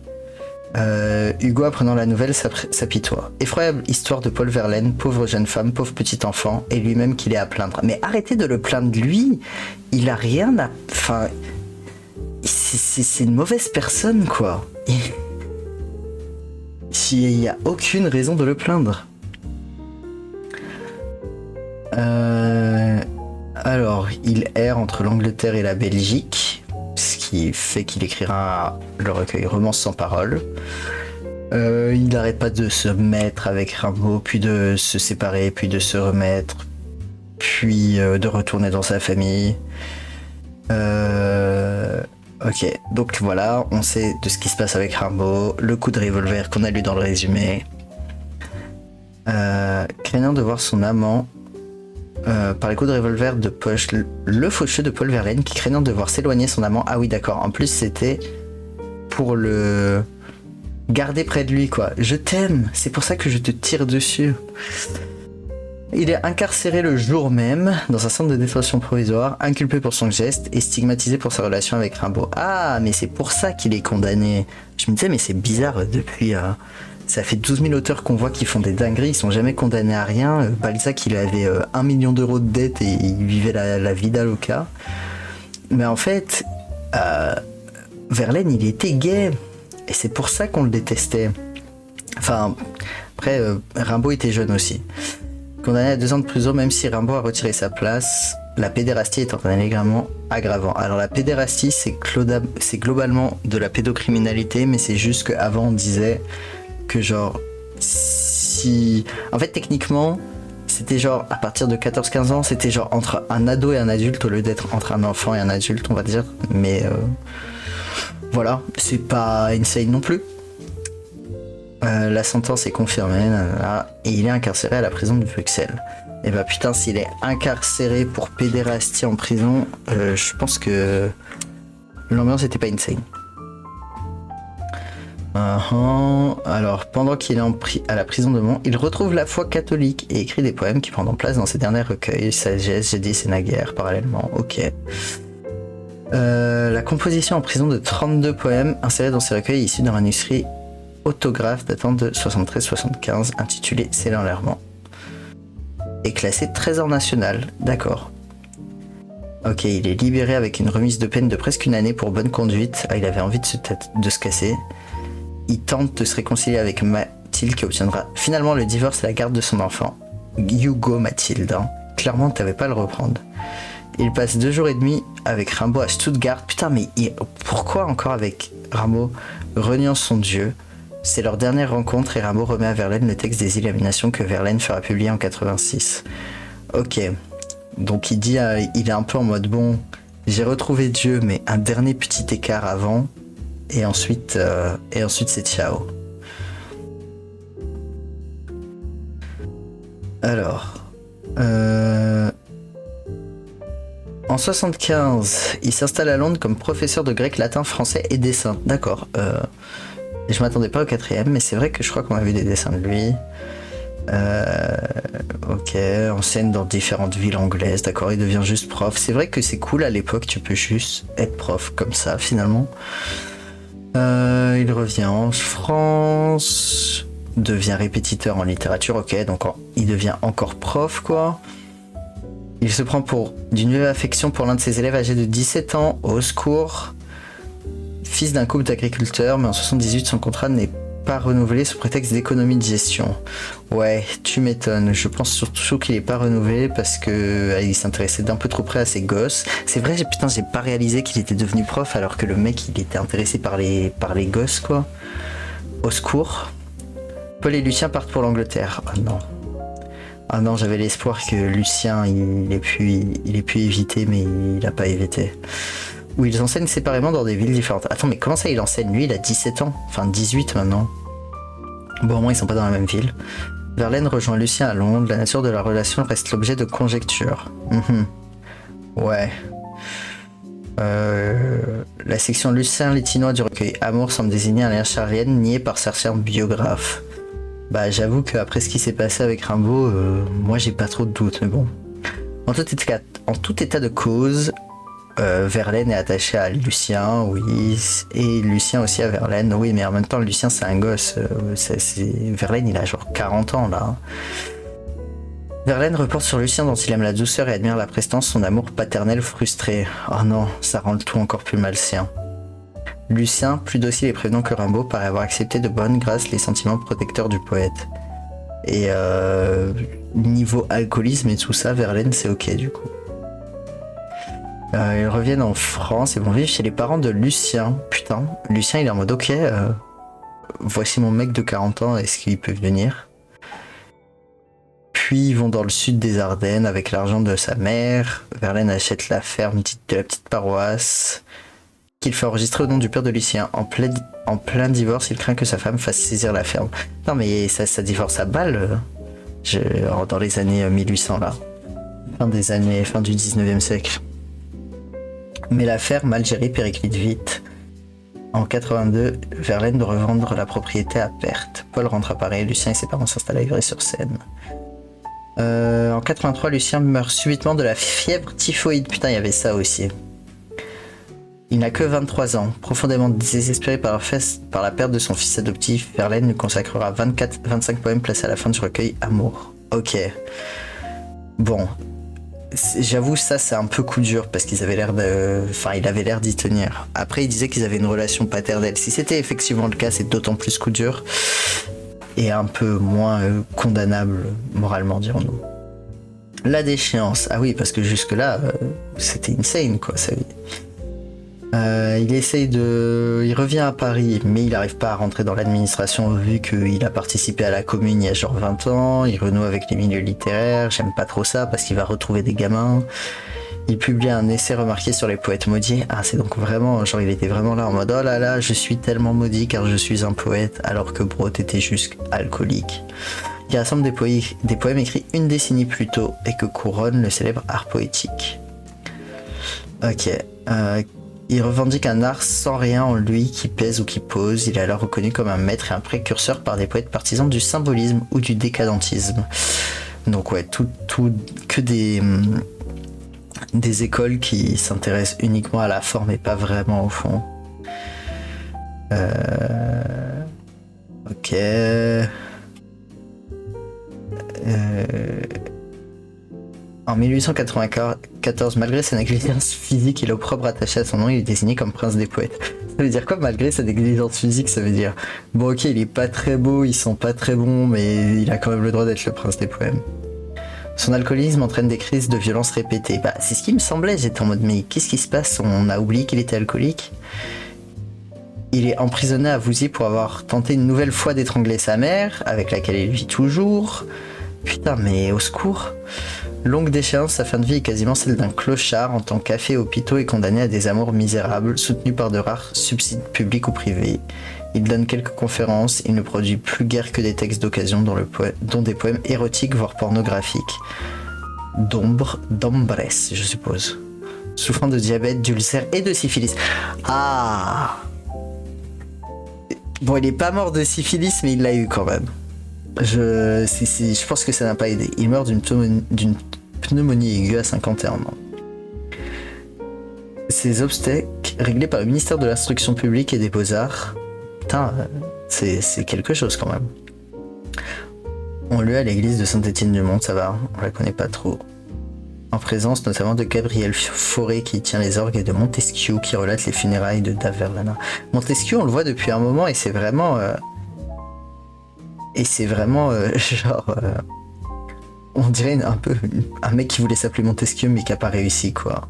Hugo apprenant la nouvelle s'apitoie. Effroyable histoire de Paul Verlaine, pauvre jeune femme, pauvre petit enfant, et lui-même qu'il est à plaindre. Mais arrêtez de le plaindre lui, il a rien à... Enfin... C'est une mauvaise personne quoi. Il n'y a aucune raison de le plaindre. Alors, il erre entre l'Angleterre et la Belgique, ce qui fait qu'il écrira le recueil Romances sans parole. Il n'arrête pas de se mettre avec Rimbaud, puis de se séparer, puis de se remettre, puis de retourner dans sa famille. Ok, donc voilà, on sait de ce qui se passe avec Rimbaud, le coup de revolver qu'on a lu dans le résumé. Craignant de voir son amant par les coups de revolver de poche, le faucheux de Paul Verlaine qui craignant de voir s'éloigner son amant. Ah oui, d'accord, en plus c'était pour le garder près de lui, quoi. Je t'aime, c'est pour ça que je te tire dessus. Il est incarcéré le jour même dans un centre de détention provisoire, inculpé pour son geste et stigmatisé pour sa relation avec Rimbaud. Ah, mais c'est pour ça qu'il est condamné. Je me disais, mais c'est bizarre, depuis... ça fait 12 000 auteurs qu'on voit qui font des dingueries, ils sont jamais condamnés à rien. Balzac, il avait 1 million d'euros de dette et il vivait la vie d'Aloca. Mais en fait, Verlaine, il était gay. Et c'est pour ça qu'on le détestait. Enfin, après, Rimbaud était jeune aussi. Condamné à 2 ans de prison, même si Rimbaud a retiré sa place, la pédérastie étant un élément aggravant. Alors la pédérastie, c'est globalement de la pédocriminalité, mais c'est juste qu'avant on disait que genre, si... En fait, techniquement, c'était genre, à partir de 14-15 ans, c'était genre entre un ado et un adulte, au lieu d'être entre un enfant et un adulte, on va dire. Mais voilà, c'est pas insane non plus. La sentence est confirmée, et il est incarcéré à la prison de Bruxelles. Et bah putain, s'il est incarcéré pour pédérastie en prison, je pense que l'ambiance était pas insane. Alors, pendant qu'il est à la prison de Mons, il retrouve la foi catholique et écrit des poèmes qui prendront place dans ses derniers recueils. Sagesse, jadis et naguère, parallèlement, ok. La composition en prison de 32 poèmes insérés dans ses recueils issus d'un manuscrit autographe datant de 73-75 intitulé C'est l'enlèvement est classé trésor national, d'accord. Ok, il est libéré avec une remise de peine de presque 1 année pour bonne conduite. Ah, il avait envie de se casser. Il tente de se réconcilier avec Mathilde qui obtiendra finalement le divorce et la garde de son enfant. Hugo Mathilde, hein. Clairement t'avais pas à le reprendre. Il passe 2 jours et demi avec Rimbaud à Stuttgart. Putain, mais pourquoi encore avec Rimbaud? Reniant son dieu. C'est leur dernière rencontre et Rimbaud remet à Verlaine le texte des Illuminations que Verlaine fera publier en 86. Ok, donc il dit, il est un peu en mode bon, j'ai retrouvé Dieu, mais un dernier petit écart avant, et ensuite c'est ciao. Alors, en 75, il s'installe à Londres comme professeur de grec, latin, français et dessin. D'accord. Je m'attendais pas au 4e, mais c'est vrai que je crois qu'on a vu des dessins de lui. Ok, enseigne dans différentes villes anglaises, d'accord, il devient juste prof. C'est vrai que c'est cool à l'époque, tu peux juste être prof comme ça finalement. Il revient en France, devient répétiteur en littérature, ok, donc il devient encore prof quoi. Il se prend d'une vive affection pour l'un de ses élèves âgé de 17 ans, au secours. Fils d'un couple d'agriculteurs, mais en 78, son contrat n'est pas renouvelé sous prétexte d'économie de gestion. Ouais, tu m'étonnes. Je pense surtout qu'il n'est pas renouvelé parce que il s'intéressait d'un peu trop près à ses gosses. C'est vrai, putain, j'ai pas réalisé qu'il était devenu prof alors que le mec, il était intéressé par les gosses, quoi. Au secours. Paul et Lucien partent pour l'Angleterre. Oh non. Ah non, j'avais l'espoir que Lucien, il ait pu éviter, mais il n'a pas évité. Où ils enseignent séparément dans des villes différentes. Attends, mais comment ça il enseigne? Lui, il a 17 ans. Enfin, 18 maintenant. Bon, au moins, ils sont pas dans la même ville. Verlaine rejoint Lucien à Londres. La nature de la relation reste l'objet de conjectures. Ouais. La section Lucien Létinois du recueil Amour semble désigner un lien charlien nié par certains biographes. Bah, j'avoue qu'après ce qui s'est passé avec Rimbaud, moi, j'ai pas trop de doutes, mais bon. En tout état de cause... Verlaine est attaché à Lucien, oui, et Lucien aussi à Verlaine, oui, mais en même temps, Lucien c'est un gosse, Verlaine il a genre 40 ans là. Verlaine reporte sur Lucien dont il aime la douceur et admire la prestance, son amour paternel frustré. Oh non, ça rend le tout encore plus malsain. Lucien, plus docile et prévenant que Rimbaud, paraît avoir accepté de bonne grâce les sentiments protecteurs du poète. Et niveau alcoolisme et tout ça, Verlaine c'est ok du coup. Ils reviennent en France et vont vivre chez les parents de Lucien. Putain, Lucien il est en mode ok, voici mon mec de 40 ans, est-ce qu'il peut venir? Puis ils vont dans le sud des Ardennes avec l'argent de sa mère. Verlaine achète la ferme dite de la petite paroisse qu'il fait enregistrer au nom du père de Lucien. En plein divorce, il craint que sa femme fasse saisir la ferme. Non mais ça divorce à balle dans les années 1800 là. Fin du 19e siècle. Mais l'affaire, mal gérée, périclite vite. En 82, Verlaine doit revendre la propriété à perte. Paul rentre à Paris, Lucien et ses parents s'installent à Ivry-sur-Seine. En 83, Lucien meurt subitement de la fièvre typhoïde. Putain, il y avait ça aussi. Il n'a que 23 ans. Profondément désespéré par la perte de son fils adoptif, Verlaine lui consacrera 25 poèmes placés à la fin du recueil Amour. Ok. Bon. J'avoue, ça c'est un peu coup dur parce qu'ils avaient l'air de. Enfin, il avait l'air d'y tenir. Après, il disait qu'ils avaient une relation paternelle. Si c'était effectivement le cas, c'est d'autant plus coup dur et un peu moins condamnable moralement, dirons-nous. La déchéance. Ah oui, parce que jusque-là, c'était insane quoi, sa vie. Il revient à Paris, mais il n'arrive pas à rentrer dans l'administration vu qu'il a participé à la Commune il y a genre 20 ans. Il renoue avec les milieux littéraires. J'aime pas trop ça parce qu'il va retrouver des gamins. Il publie un essai remarqué sur les poètes maudits. Ah, c'est donc vraiment, genre il était vraiment là en mode oh là là, je suis tellement maudit car je suis un poète, alors que Brotte était juste alcoolique. Il rassemble des poèmes écrits une décennie plus tôt et que couronne le célèbre art poétique. Ok. Il revendique un art sans rien en lui qui pèse ou qui pose. Il est alors reconnu comme un maître et un précurseur par des poètes partisans du symbolisme ou du décadentisme. Donc ouais, que des écoles qui s'intéressent uniquement à la forme et pas vraiment au fond. Ok. En 1894, malgré sa négligence physique et l'opprobre attaché à son nom, il est désigné comme prince des poètes. Ça veut dire quoi malgré sa négligence physique? Ça veut dire, bon ok, il est pas très beau, il sent pas très bon, mais il a quand même le droit d'être le prince des poèmes. Son alcoolisme entraîne des crises de violence répétées. Bah, c'est ce qui me semblait, j'étais en mode, mais qu'est-ce qui se passe? On a oublié qu'il était alcoolique. Il est emprisonné à Vouziers pour avoir tenté une nouvelle fois d'étrangler sa mère, avec laquelle il vit toujours. Putain, mais au secours. Longue déchéance, sa fin de vie est quasiment celle d'un clochard en tant qu'affaissé hôpitaux et condamné à des amours misérables, soutenu par de rares subsides publics ou privés. Il donne quelques conférences, il ne produit plus guère que des textes d'occasion dont des poèmes érotiques voire pornographiques. D'ombres, je suppose. Souffrant de diabète, d'ulcère et de syphilis. Ah! Bon, il est pas mort de syphilis, mais il l'a eu quand même. Je pense que ça n'a pas aidé. Il meurt d'une pneumonie aiguë à 51 ans. Ces obstacles réglés par le ministère de l'Instruction publique et des Beaux-Arts. Putain, c'est quelque chose quand même. On lui à l'église de Saint-Étienne-du-Mont, ça va, on la connaît pas trop. En présence notamment de Gabriel Fauré qui tient les orgues et de Montesquieu qui relate les funérailles de Dave Verlaine. Montesquieu, on le voit depuis un moment et c'est vraiment... on dirait un peu un mec qui voulait s'appeler Montesquieu mais qui a pas réussi quoi.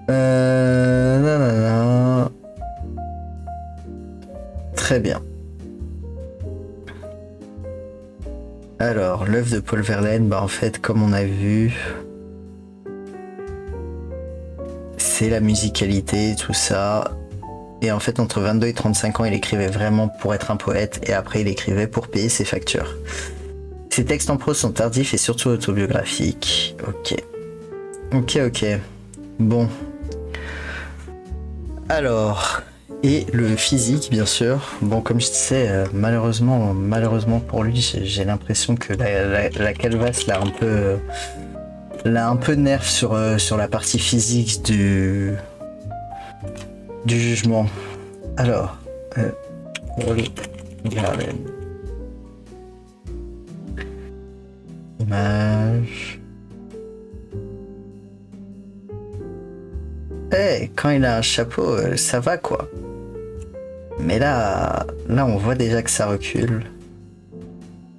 Nanana. Très bien. Alors, l'œuvre de Paul Verlaine, bah en fait, comme on a vu, c'est la musicalité, tout ça. Et en fait, entre 22 et 35 ans, il écrivait vraiment pour être un poète, et après, il écrivait pour payer ses factures. Ses textes en prose sont tardifs et surtout autobiographiques. Ok. Bon. Alors... Et le physique, bien sûr. Bon, comme je disais, malheureusement pour lui, j'ai l'impression que la calvasse l'a un peu nerf sur la partie physique du jugement. Alors, regardez. Image. Quand il a un chapeau, ça va quoi. Mais là, on voit déjà que ça recule.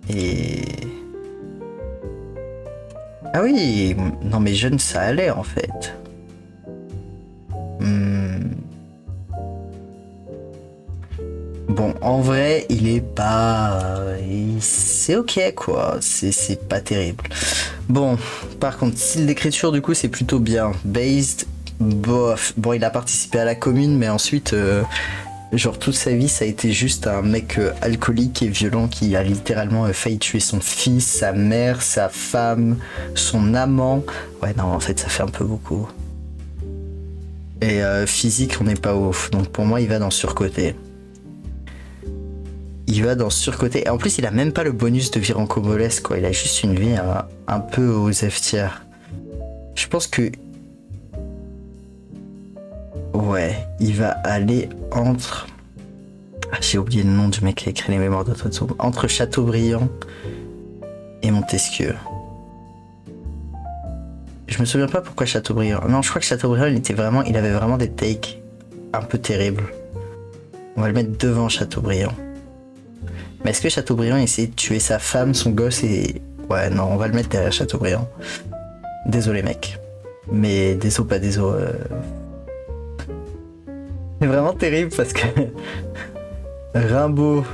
Et... Ah oui, non mais jeune, ça allait en fait. Bon, en vrai, il est pas... C'est ok, quoi. C'est pas terrible. Bon, par contre, style d'écriture, du coup, c'est plutôt bien. Based, bof. Bon, il a participé à la commune, mais ensuite... genre toute sa vie ça a été juste un mec alcoolique et violent qui a littéralement failli tuer son fils, sa mère, sa femme, son amant. Ouais non en fait ça fait un peu beaucoup. Et physique on n'est pas ouf. Donc pour moi il va dans surcoté. Il va dans surcoté. Et en plus il a même pas le bonus de Virenco Moles quoi. Il a juste une vie un peu aux F tiers. Je pense que... Ouais, il va aller entre... Ah, j'ai oublié le nom du mec qui a écrit les mémoires d'Otto. Entre Chateaubriand et Montesquieu. Je me souviens pas pourquoi Chateaubriand. Non, je crois que Chateaubriand, il avait vraiment des takes un peu terribles. On va le mettre devant Chateaubriand. Mais est-ce que Chateaubriand essayait de tuer sa femme, son gosse et... Ouais, non, on va le mettre derrière Chateaubriand. Désolé mec. Mais désolé, pas désolé. C'est vraiment terrible parce que Rimbaud,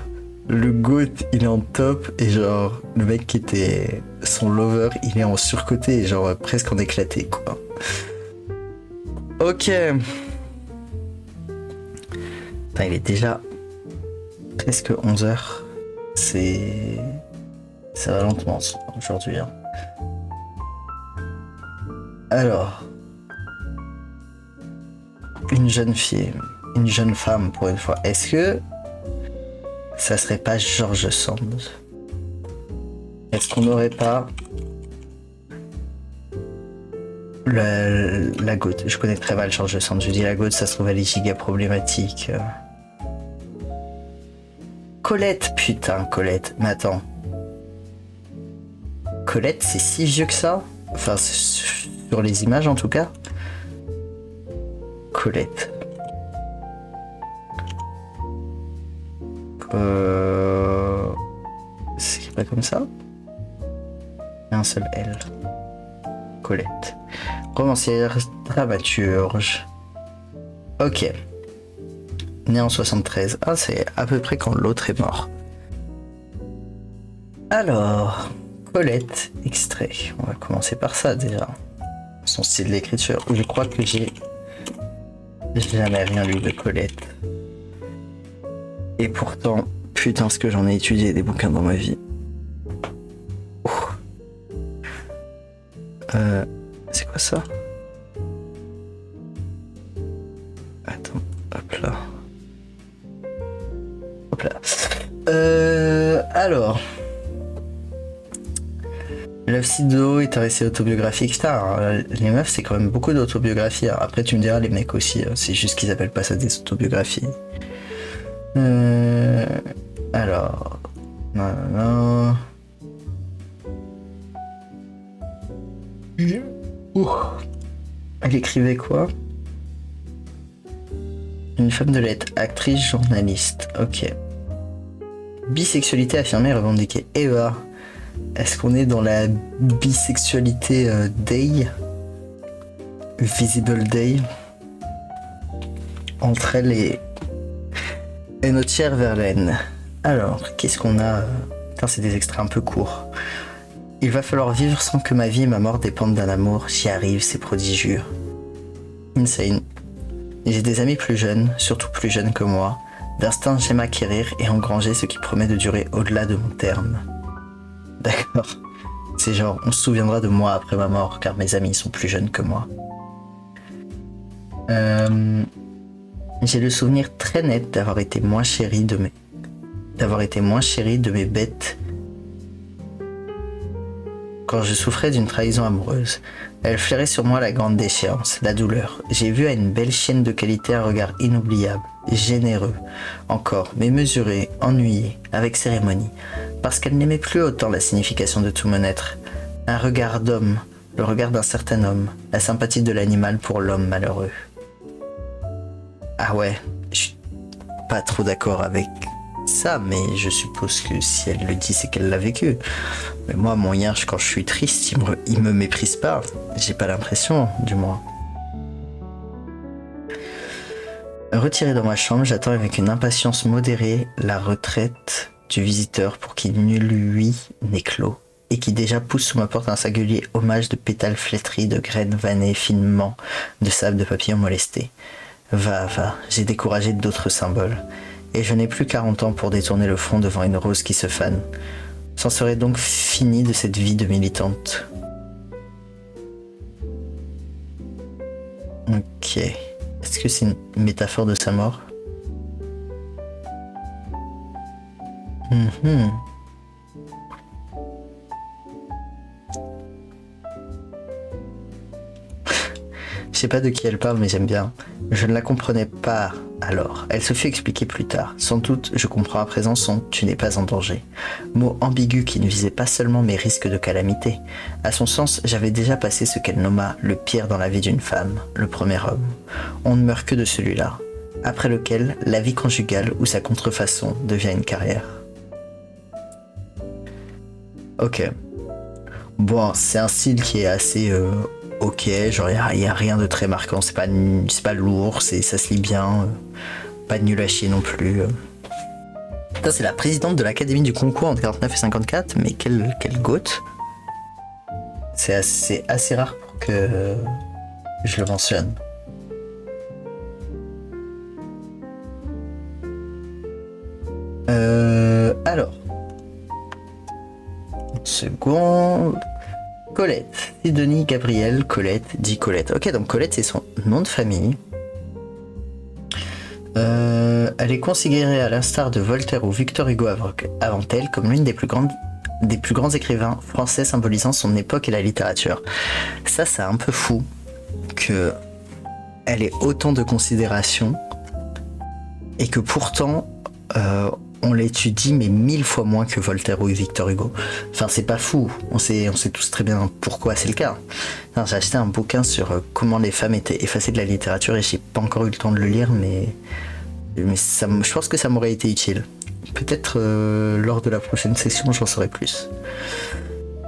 le GOAT, il est en top et genre le mec qui était son lover, il est en surcoté et genre presque en éclaté quoi. Ok. Putain, il est déjà presque 11h. Ça va lentement aujourd'hui. Hein. Alors. Une jeune fille, une jeune femme pour une fois. Est-ce que ça serait pas George Sand? Est-ce qu'on n'aurait pas la goutte? Je connais très mal George Sand. Je dis la goutte, ça se trouve elle est giga problématique. Colette, putain, Colette. Mais attends. Colette, c'est si vieux que ça? Enfin, sur les images en tout cas. Colette. C'est pas comme ça? Il y a un seul L. Colette. Romancière, dramaturge. Ok. Née en 73. Ah, c'est à peu près quand l'autre est mort. Alors, Colette, extrait. On va commencer par ça déjà. Son style d'écriture. Je crois que j'ai jamais rien lu de Colette. Et pourtant, putain, ce que j'en ai étudié des bouquins dans ma vie. C'est quoi ça? Attends, hop là. Hop là. Alors. Love Sido est un récit autobiographique. Putain, les meufs, c'est quand même beaucoup d'autobiographies. Après, tu me diras, les mecs aussi, c'est juste qu'ils appellent pas ça des autobiographies. Alors. Non. Elle écrivait quoi? Une femme de lettres, actrice, journaliste. Ok. Bisexualité affirmée et revendiquée. Eva. Est-ce qu'on est dans la bisexualité day? Visible day? Entre elle et notre chère Verlaine. Alors, qu'est-ce qu'on a? Putain, c'est des extraits un peu courts. Il va falloir vivre sans que ma vie et ma mort dépendent d'un amour. J'y arrive, c'est prodigieux. Insane. J'ai des amis plus jeunes, surtout plus jeunes que moi. D'instinct, j'aime acquérir et engranger ce qui promet de durer au-delà de mon terme. D'accord. C'est genre, on se souviendra de moi après ma mort, car mes amis sont plus jeunes que moi. J'ai le souvenir très net d'avoir été moins chérie de mes bêtes quand je souffrais d'une trahison amoureuse. Elle flairait sur moi la grande déchéance, la douleur. J'ai vu à une belle chienne de qualité un regard inoubliable, généreux, encore, mais mesuré, ennuyé, avec cérémonie, parce qu'elle n'aimait plus autant la signification de tout mon être. Un regard d'homme, le regard d'un certain homme, la sympathie de l'animal pour l'homme malheureux. Ah ouais, je suis pas trop d'accord avec ça, mais je suppose que si elle le dit, c'est qu'elle l'a vécu. Mais moi, mon yinche, quand je suis triste, il me méprise pas. J'ai pas l'impression, du moins. Retiré dans ma chambre, j'attends avec une impatience modérée la retraite du visiteur pour qui nul lui n'est clos, et qui déjà pousse sous ma porte un singulier hommage de pétales flétris, de graines vannées finement, de sable de papillons molestés. Va, j'ai découragé d'autres symboles, et je n'ai plus 40 ans pour détourner le front devant une rose qui se fane. C'en serait donc fini de cette vie de militante. Ok. Est-ce que c'est une métaphore de sa mort? Je sais pas de qui elle parle, mais j'aime bien. Je ne la comprenais pas alors. Elle se fut expliquée plus tard. Sans doute, je comprends à présent son « tu n'es pas en danger ». Mot ambigu qui ne visait pas seulement mes risques de calamité. À son sens, j'avais déjà passé ce qu'elle nomma le pire dans la vie d'une femme, le premier homme. On ne meurt que de celui-là, après lequel la vie conjugale ou sa contrefaçon devient une carrière. Ok. Bon, c'est un style qui est assez... ok, genre il y a rien de très marquant, c'est pas lourd, ça se lit bien, pas de nul à chier non plus. Putain, c'est la présidente de l'académie du concours entre 49 et 54, mais quelle goth. C'est assez rare pour que je le mentionne. Alors, une seconde. Colette, Sidonie Gabrielle Colette dit Colette. Ok, donc Colette c'est son nom de famille. Elle est considérée à l'instar de Voltaire ou Victor Hugo avant elle comme l'une des plus grands écrivains français symbolisant son époque et la littérature. Ça c'est un peu fou que elle ait autant de considération et que pourtant on l'étudie mais 1000 fois moins que Voltaire ou Victor Hugo. Enfin c'est pas fou, on sait tous très bien pourquoi c'est le cas. J'ai acheté un bouquin sur comment les femmes étaient effacées de la littérature et j'ai pas encore eu le temps de le lire mais ça, je pense que ça m'aurait été utile. Peut-être lors de la prochaine session j'en saurai plus.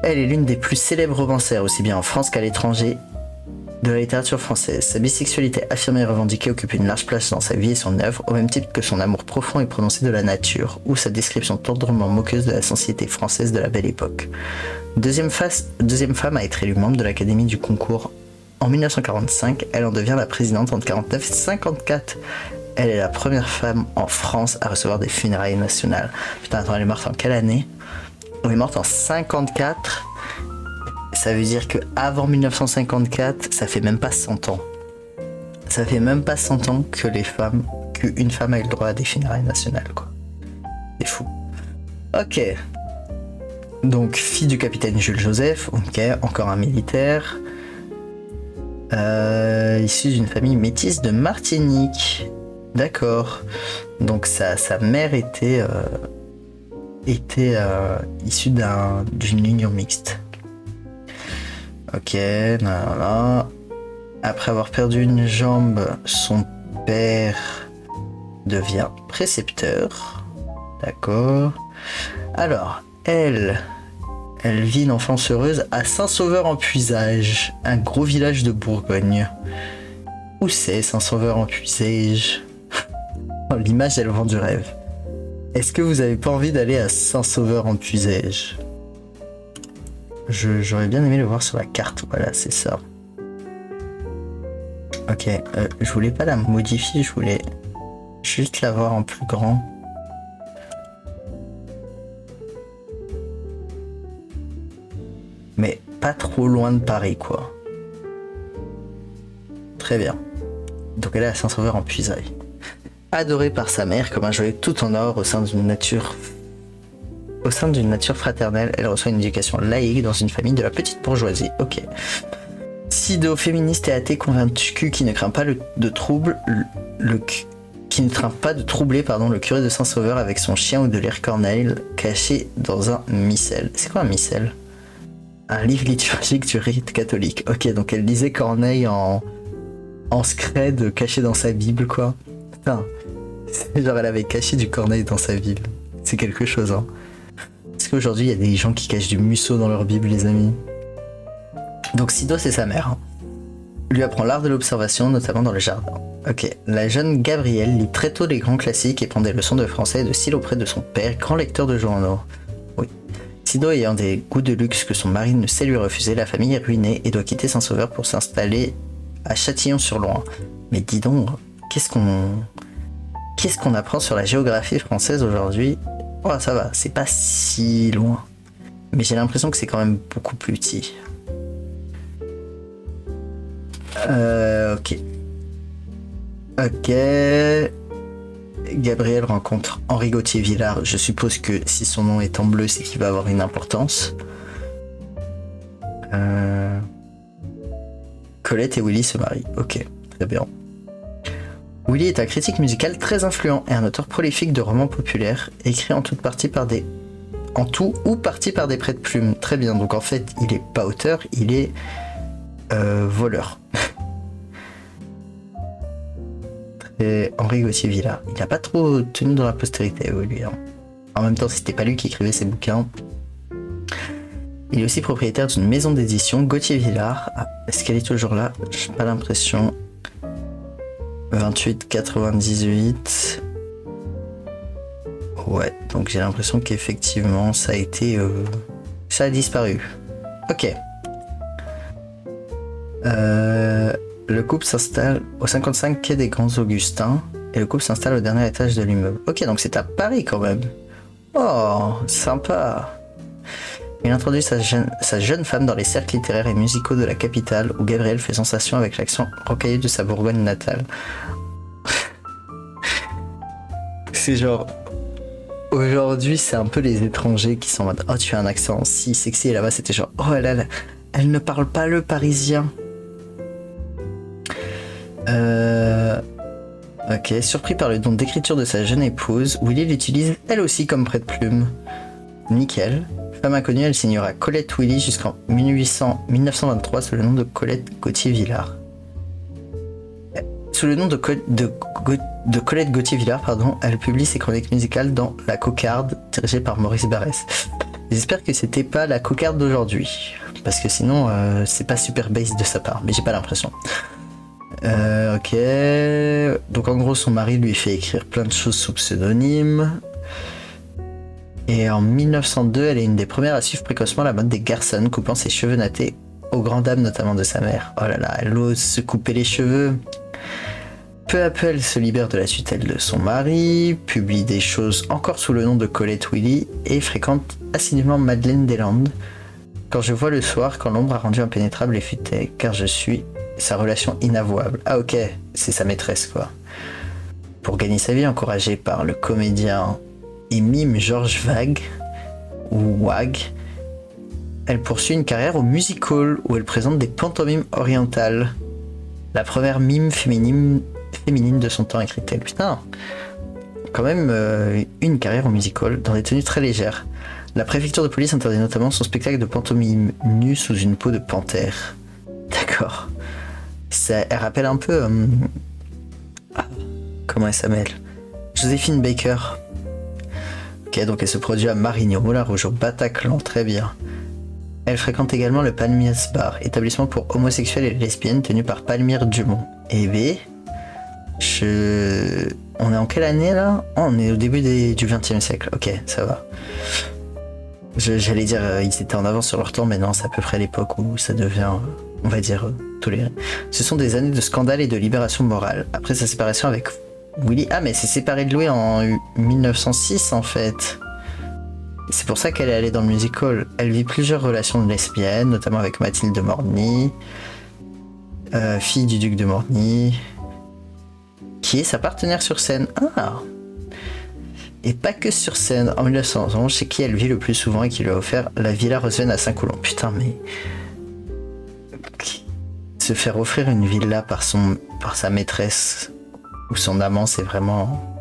Elle est l'une des plus célèbres romancières aussi bien en France qu'à l'étranger de la littérature française. Sa bisexualité affirmée et revendiquée occupe une large place dans sa vie et son œuvre, au même titre que son amour profond et prononcé de la nature, ou sa description tendrement moqueuse de la société française de la Belle Époque. Deuxième femme à être élue membre de l'Académie du concours en 1945, elle en devient la présidente entre 49 et 54. Elle est la première femme en France à recevoir des funérailles nationales. Putain, attends, elle est morte en quelle année? Elle est morte en 54. Ça veut dire que avant 1954, ça fait même pas 100 ans. Ça fait même pas 100 ans qu'une femme a eu le droit à des funérailles nationales, quoi. C'est fou. Ok. Donc, fille du capitaine Jules Joseph, ok, encore un militaire. Issue d'une famille métisse de Martinique. D'accord. Donc, sa mère était issue d'une union mixte. Ok, là. Après avoir perdu une jambe, son père devient précepteur. D'accord. Alors, elle vit une enfance heureuse à Saint-Sauveur-en-Puisaye, un gros village de Bourgogne. Où c'est Saint-Sauveur-en-Puisaye? L'image, elle vend du rêve. Est-ce que vous avez pas envie d'aller à Saint-Sauveur-en-Puisaye? J'aurais bien aimé le voir sur la carte, voilà, c'est ça. Ok, je voulais pas la modifier, je voulais juste la voir en plus grand. Mais pas trop loin de Paris, quoi. Très bien. Donc elle est à Saint-Sauveur-en-Puisaye. Adorée par sa mère comme un joyau tout en or au sein d'une nature fraternelle, elle reçoit une éducation laïque dans une famille de la petite bourgeoisie. Ok. Sido, féministe et athée convaincu qui ne craint pas de troubler le curé de Saint-Sauveur avec son chien ou de l'air Corneille caché dans un missel. C'est quoi un missel? Un livre liturgique du rite catholique. Ok, donc elle lisait Corneille en scred caché dans sa Bible, quoi. Putain, genre elle avait caché du Corneille dans sa Bible. C'est quelque chose, hein. Est-ce qu'aujourd'hui il y a des gens qui cachent du Musso dans leur Bible, les amis? Donc Sido, c'est sa mère. Lui apprend l'art de l'observation, notamment dans le jardin. Ok, la jeune Gabrielle lit très tôt les grands classiques et prend des leçons de français et de style auprès de son père, grand lecteur de journaux. Oui. Sido ayant des goûts de luxe que son mari ne sait lui refuser, la famille est ruinée et doit quitter Saint-Sauveur pour s'installer à Châtillon-sur-Loing. Mais dis donc, qu'est-ce qu'on apprend sur la géographie française aujourd'hui? Oh, ça va, c'est pas si loin. Mais j'ai l'impression que c'est quand même beaucoup plus petit. Ok. Ok. Gabriel rencontre Henri Gauthier-Villard. Je suppose que si son nom est en bleu, c'est qu'il va avoir une importance. Colette et Willy se marient. Ok, très bien. Willy est un critique musical très influent et un auteur prolifique de romans populaires, écrits en tout ou partie par des prêts de plumes. Très bien, donc en fait, il est pas auteur, il est voleur. Et Henri Gauthier-Villard, il n'a pas trop tenu dans la postérité, lui. Hein. En même temps, c'était pas lui qui écrivait ses bouquins. Il est aussi propriétaire d'une maison d'édition, Gauthier-Villard. Ah, est-ce qu'elle est toujours là? J'ai pas l'impression. 28,98. Ouais, donc j'ai l'impression qu'effectivement, ça a été... ça a disparu. Ok. Le couple s'installe au 55 quai des Grands Augustins et le couple s'installe au dernier étage de l'immeuble. Ok, donc c'est à Paris quand même. Oh, sympa. Il introduit sa jeune femme dans les cercles littéraires et musicaux de la capitale où Gabriel fait sensation avec l'accent rocailleux de sa Bourgogne natale. C'est genre... Aujourd'hui, c'est un peu les étrangers qui sont en mode « Oh, tu as un accent si sexy » et là-bas, c'était genre « Oh, elle ne parle pas le parisien ». Ok, surpris par le don d'écriture de sa jeune épouse, Willy l'utilise elle aussi comme prêt de plume. Nickel. Femme inconnue, elle signera Colette Willy jusqu'en 1923 sous le nom de Colette Gauthier-Villard. Sous le nom de Colette Gauthier-Villard, elle publie ses chroniques musicales dans La Cocarde, dirigée par Maurice Barrès. J'espère que c'était pas la Cocarde d'aujourd'hui, parce que sinon c'est pas super base de sa part, mais j'ai pas l'impression. Ok, donc en gros son mari lui fait écrire plein de choses sous pseudonyme. Et en 1902, elle est une des premières à suivre précocement la mode des garçons, coupant ses cheveux nattés, aux grandes dames notamment de sa mère. Oh là là, elle ose se couper les cheveux. Peu à peu, elle se libère de la tutelle de son mari, publie des choses encore sous le nom de Colette Willy et fréquente assidûment Madeleine Deslandes. Quand je vois le soir, quand l'ombre a rendu impénétrable les futaies, car je suis sa relation inavouable. Ah ok, c'est sa maîtresse quoi. Pour gagner sa vie, encouragée par le comédien et mime Georges Wag, elle poursuit une carrière au music hall où elle présente des pantomimes orientales. La première mime féminine de son temps, écrit-elle. Putain, quand même une carrière au music hall dans des tenues très légères. La préfecture de police interdit notamment son spectacle de pantomime nu sous une peau de panthère. D'accord. Ça, elle rappelle un peu... comment elle s'appelle? Joséphine Baker. Ok, donc elle se produit à Marignan, Moulin Rouge, au Bataclan, très bien. Elle fréquente également le Palmiers Bar, établissement pour homosexuels et lesbiennes tenu par Palmyre Dumont. Et B... On est en quelle année là? Oh, on est au début du XXe siècle, ok, ça va. J'allais dire ils étaient en avance sur leur temps, mais non, c'est à peu près l'époque où ça devient, on va dire, toléré. Ce sont des années de scandale et de libération morale. Après sa séparation avec Willy... Ah mais c'est séparé de Louis en 1906 en fait. C'est pour ça qu'elle est allée dans le music hall. Elle vit plusieurs relations lesbiennes, notamment avec Mathilde de Morny, fille du duc de Morny, qui est sa partenaire sur scène. Ah. Et pas que sur scène. En 1911, c'est qui elle vit le plus souvent et qui lui a offert la Villa Rosven à Saint-Coulomb. Putain, mais... Se faire offrir une villa par sa maîtresse ou son amant, c'est vraiment...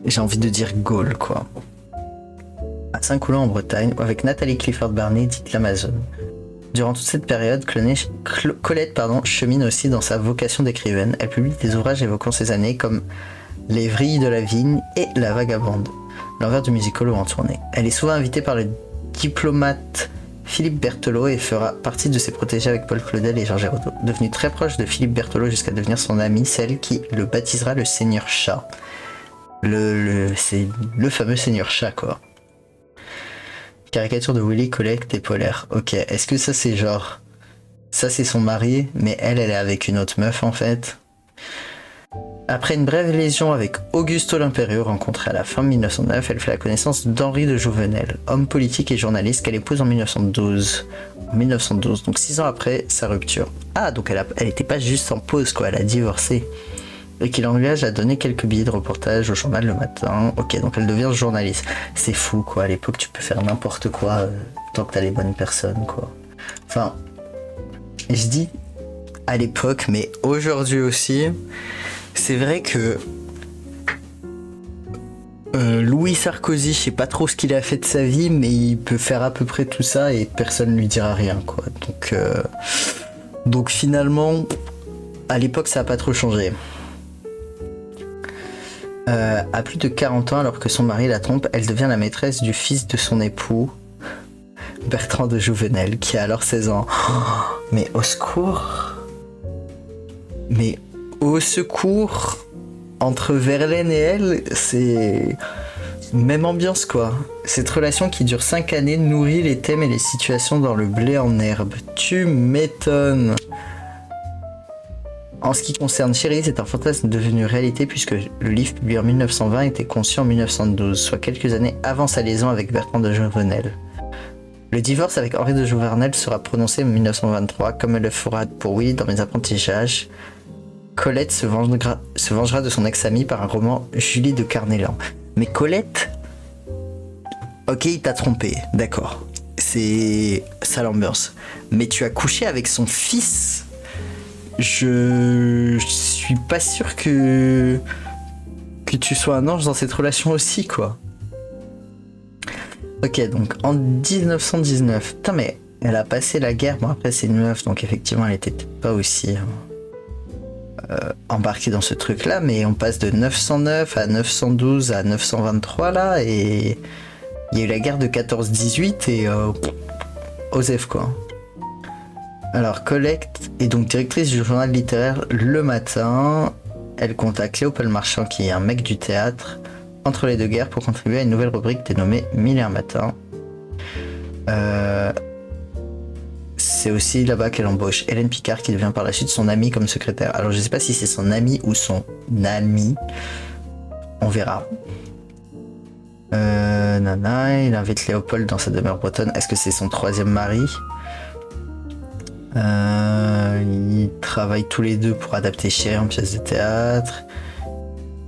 J'ai envie de dire Gaulle, quoi. À Saint-Coulomb en Bretagne, avec Nathalie Clifford Barney, dite l'Amazone. Durant toute cette période, Colette chemine aussi dans sa vocation d'écrivaine. Elle publie des ouvrages évoquant ces années comme Les Vrilles de la Vigne et La Vagabonde, l'envers du musical ou en tournée. Elle est souvent invitée par le diplomate Philippe Berthelot et fera partie de ses protégés avec Paul Claudel et Georges Hérodeau. Devenu très proche de Philippe Berthelot jusqu'à devenir son ami, celle qui le baptisera le Seigneur Chat. C'est le fameux Seigneur Chat, quoi. Caricature de Willy, Colette et Polaire. Ok, est-ce que ça c'est genre... Ça c'est son mari, mais elle est avec une autre meuf en fait. Après une brève liaison avec Augusto L'Impérieux rencontré à la fin de 1909, elle fait la connaissance d'Henri de Jouvenel, homme politique et journaliste qu'elle épouse en 1912. En 1912, donc 6 ans après sa rupture. Ah, donc elle était pas juste en pause, quoi, elle a divorcé. Et qu'il l'engage à donner quelques billets de reportage au journal le matin. Ok, donc elle devient journaliste. C'est fou, quoi, à l'époque tu peux faire n'importe quoi tant que t'as les bonnes personnes, quoi. Enfin, je dis à l'époque, mais aujourd'hui aussi... C'est vrai que Louis Sarkozy, je sais pas trop ce qu'il a fait de sa vie, mais il peut faire à peu près tout ça et personne lui dira rien, quoi. Donc finalement, à l'époque, ça a pas trop changé. À plus de 40 ans, alors que son mari la trompe, elle devient la maîtresse du fils de son époux, Bertrand de Jouvenel, qui a alors 16 ans. Mais au secours! Mais... Au secours, entre Verlaine et elle, c'est même ambiance, quoi. Cette relation qui dure 5 années nourrit les thèmes et les situations dans le blé en herbe. Tu m'étonnes. En ce qui concerne Chérie, c'est un fantasme devenu réalité puisque le livre publié en 1920 était conçu en 1912, soit quelques années avant sa liaison avec Bertrand de Jouvenel. Le divorce avec Henri de Jouvenel sera prononcé en 1923, comme elle le fera pour Willy dans Mes apprentissages. Colette se vengera de son ex-ami par un roman Julie de Carnélan. Mais Colette... Ok, il t'a trompé, d'accord. C'est ça l'ambiance. Mais tu as couché avec son fils. Je suis pas sûr que tu sois un ange dans cette relation aussi, quoi. Ok, donc en 1919... Putain, mais elle a passé la guerre. Bon, après, c'est une meuf, donc effectivement, elle était peut-être pas aussi... embarqué dans ce truc là, mais on passe de 909 à 912 à 923 là, et il y a eu la guerre de 14-18 et Osef, quoi. Alors Colette est donc directrice du journal littéraire Le Matin. Elle contacte Léopold Marchand, qui est un mec du théâtre, entre les deux guerres pour contribuer à une nouvelle rubrique dénommée Mille et un matins. C'est aussi là-bas qu'elle embauche Hélène Picard, qui devient par la suite son amie comme secrétaire. Alors je sais pas si c'est son ami ou son ami. On verra. Il invite Léopold dans sa demeure bretonne. Est-ce que c'est son troisième mari? Ils travaillent tous les deux pour adapter Cher en pièce de théâtre.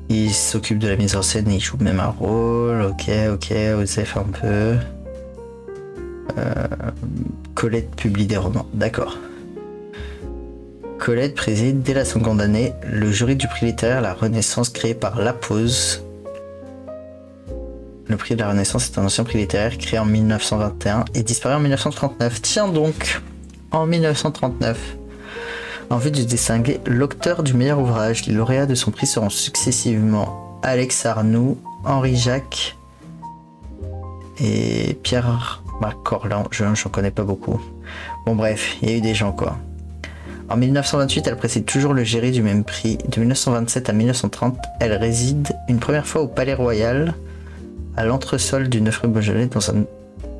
Ils s'occupent de la mise en scène et ils jouent même un rôle. Ok, Osef un peu. Colette publie des romans, d'accord. Colette préside dès la seconde année le jury du prix littéraire La Renaissance créé par La Pause. Le prix de la Renaissance est un ancien prix littéraire créé en 1921 et disparu en 1939. Tiens donc, en 1939. En vue de distinguer l'auteur du meilleur ouvrage, les lauréats de son prix seront successivement Alex Arnoux, Henri Jacques et Pierre Corlan. J'en connais pas beaucoup. Bon bref, il y a eu des gens, quoi. En 1928, elle précède toujours le jury du même prix. De 1927 à 1930, elle réside une première fois au Palais Royal, à l'entresol du 9 rue Beaujolais, dans un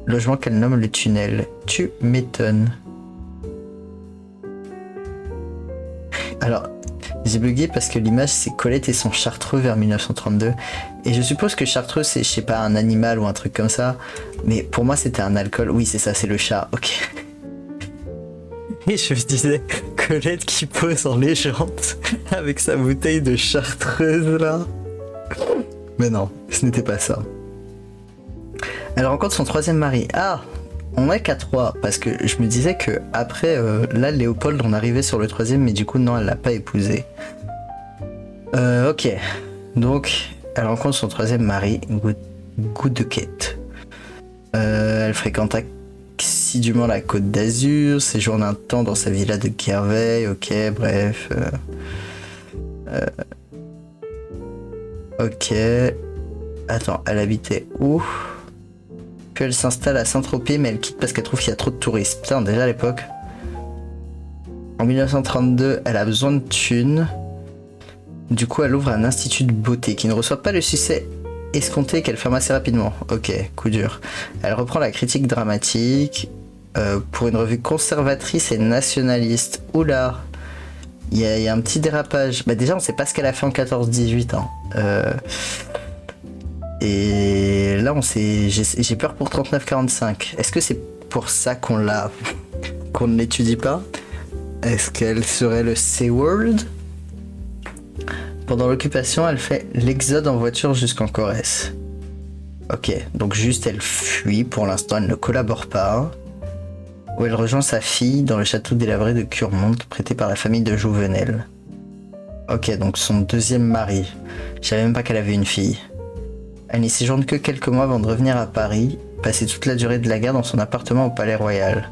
logement qu'elle nomme le Tunnel. Tu m'étonnes. Alors, j'ai bugué parce que l'image c'est Colette et son chartreux vers 1932. Et je suppose que chartreux c'est, je sais pas, un animal ou un truc comme ça. Mais pour moi c'était un alcool. Oui, c'est ça, c'est le chat, ok. Et je me disais, Colette qui pose en légende avec sa bouteille de chartreuse là. Mais non, ce n'était pas ça. Elle rencontre son troisième mari. Ah, on est qu'à 3, parce que je me disais que après, là, Léopold, on arrivait sur le troisième, mais du coup, non, elle l'a pas épousé. Ok. Donc, elle rencontre son troisième mari, Goudeket. Elle fréquente assidûment la Côte d'Azur, séjourne un temps dans sa villa de Guerveille, ok, bref. Ok. Attends, elle habitait où? Puis elle s'installe à Saint-Tropez, mais elle quitte parce qu'elle trouve qu'il y a trop de touristes. Putain, déjà à l'époque. En 1932, elle a besoin de thunes. Du coup, elle ouvre un institut de beauté qui ne reçoit pas le succès escompté, qu'elle ferme assez rapidement. Ok, coup dur. Elle reprend la critique dramatique pour une revue conservatrice et nationaliste. Oula, il y a un petit dérapage. Bah déjà, on sait pas ce qu'elle a fait en 14-18. Hein. Et là, j'ai peur pour 39-45. Est-ce que c'est pour ça qu'on ne l'étudie pas? Est-ce qu'elle serait le C-word? Pendant l'occupation, elle fait l'exode en voiture jusqu'en Corrèze. Ok, donc juste elle fuit, pour l'instant elle ne collabore pas. Où elle rejoint sa fille dans le château délabré de Curmonde, prêté par la famille de Jouvenel. Ok, donc son deuxième mari. Je savais même pas qu'elle avait une fille. Elle n'y séjourne que quelques mois avant de revenir à Paris, passer toute la durée de la guerre dans son appartement au Palais Royal.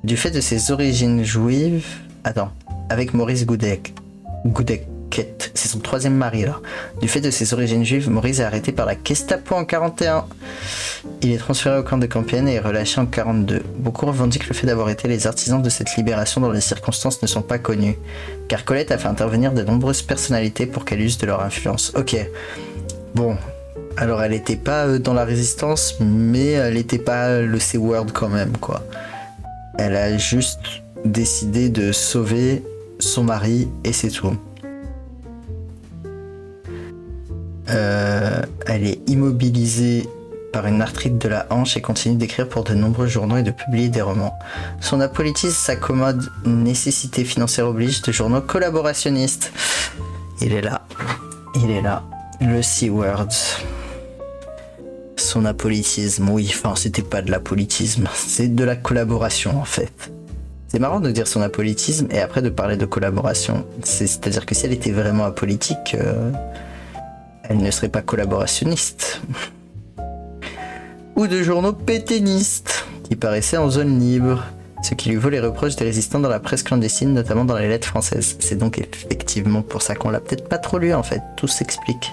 Du fait de ses origines juives... Attends, avec Maurice Goudek, c'est son troisième mari là. Du fait de ses origines juives, Maurice est arrêté par la Gestapo en 41. Il est transféré au camp de Compiègne et relâché en 42. Beaucoup revendiquent le fait d'avoir été les artisans de cette libération dont les circonstances ne sont pas connues. Car Colette a fait intervenir de nombreuses personnalités pour qu'elle use de leur influence. Ok, bon... Alors elle était pas dans la résistance, mais elle était pas le C-word quand même, quoi. Elle a juste décidé de sauver son mari et c'est tout. Elle est immobilisée par une arthrite de la hanche et continue d'écrire pour de nombreux journaux et de publier des romans. Son apolitisme s'accommode, nécessité financière oblige, de journaux collaborationnistes. Il est là. Le C-word. Son apolitisme, oui, enfin c'était pas de l'apolitisme, c'est de la collaboration en fait. C'est marrant de dire son apolitisme et après de parler de collaboration. C'est-à-dire que si elle était vraiment apolitique, elle ne serait pas collaborationniste. Ou de journaux pétainistes, qui paraissaient en zone libre, ce qui lui vaut les reproches des résistants dans la presse clandestine, notamment dans les lettres françaises. C'est donc effectivement pour ça qu'on l'a peut-être pas trop lu en fait, tout s'explique.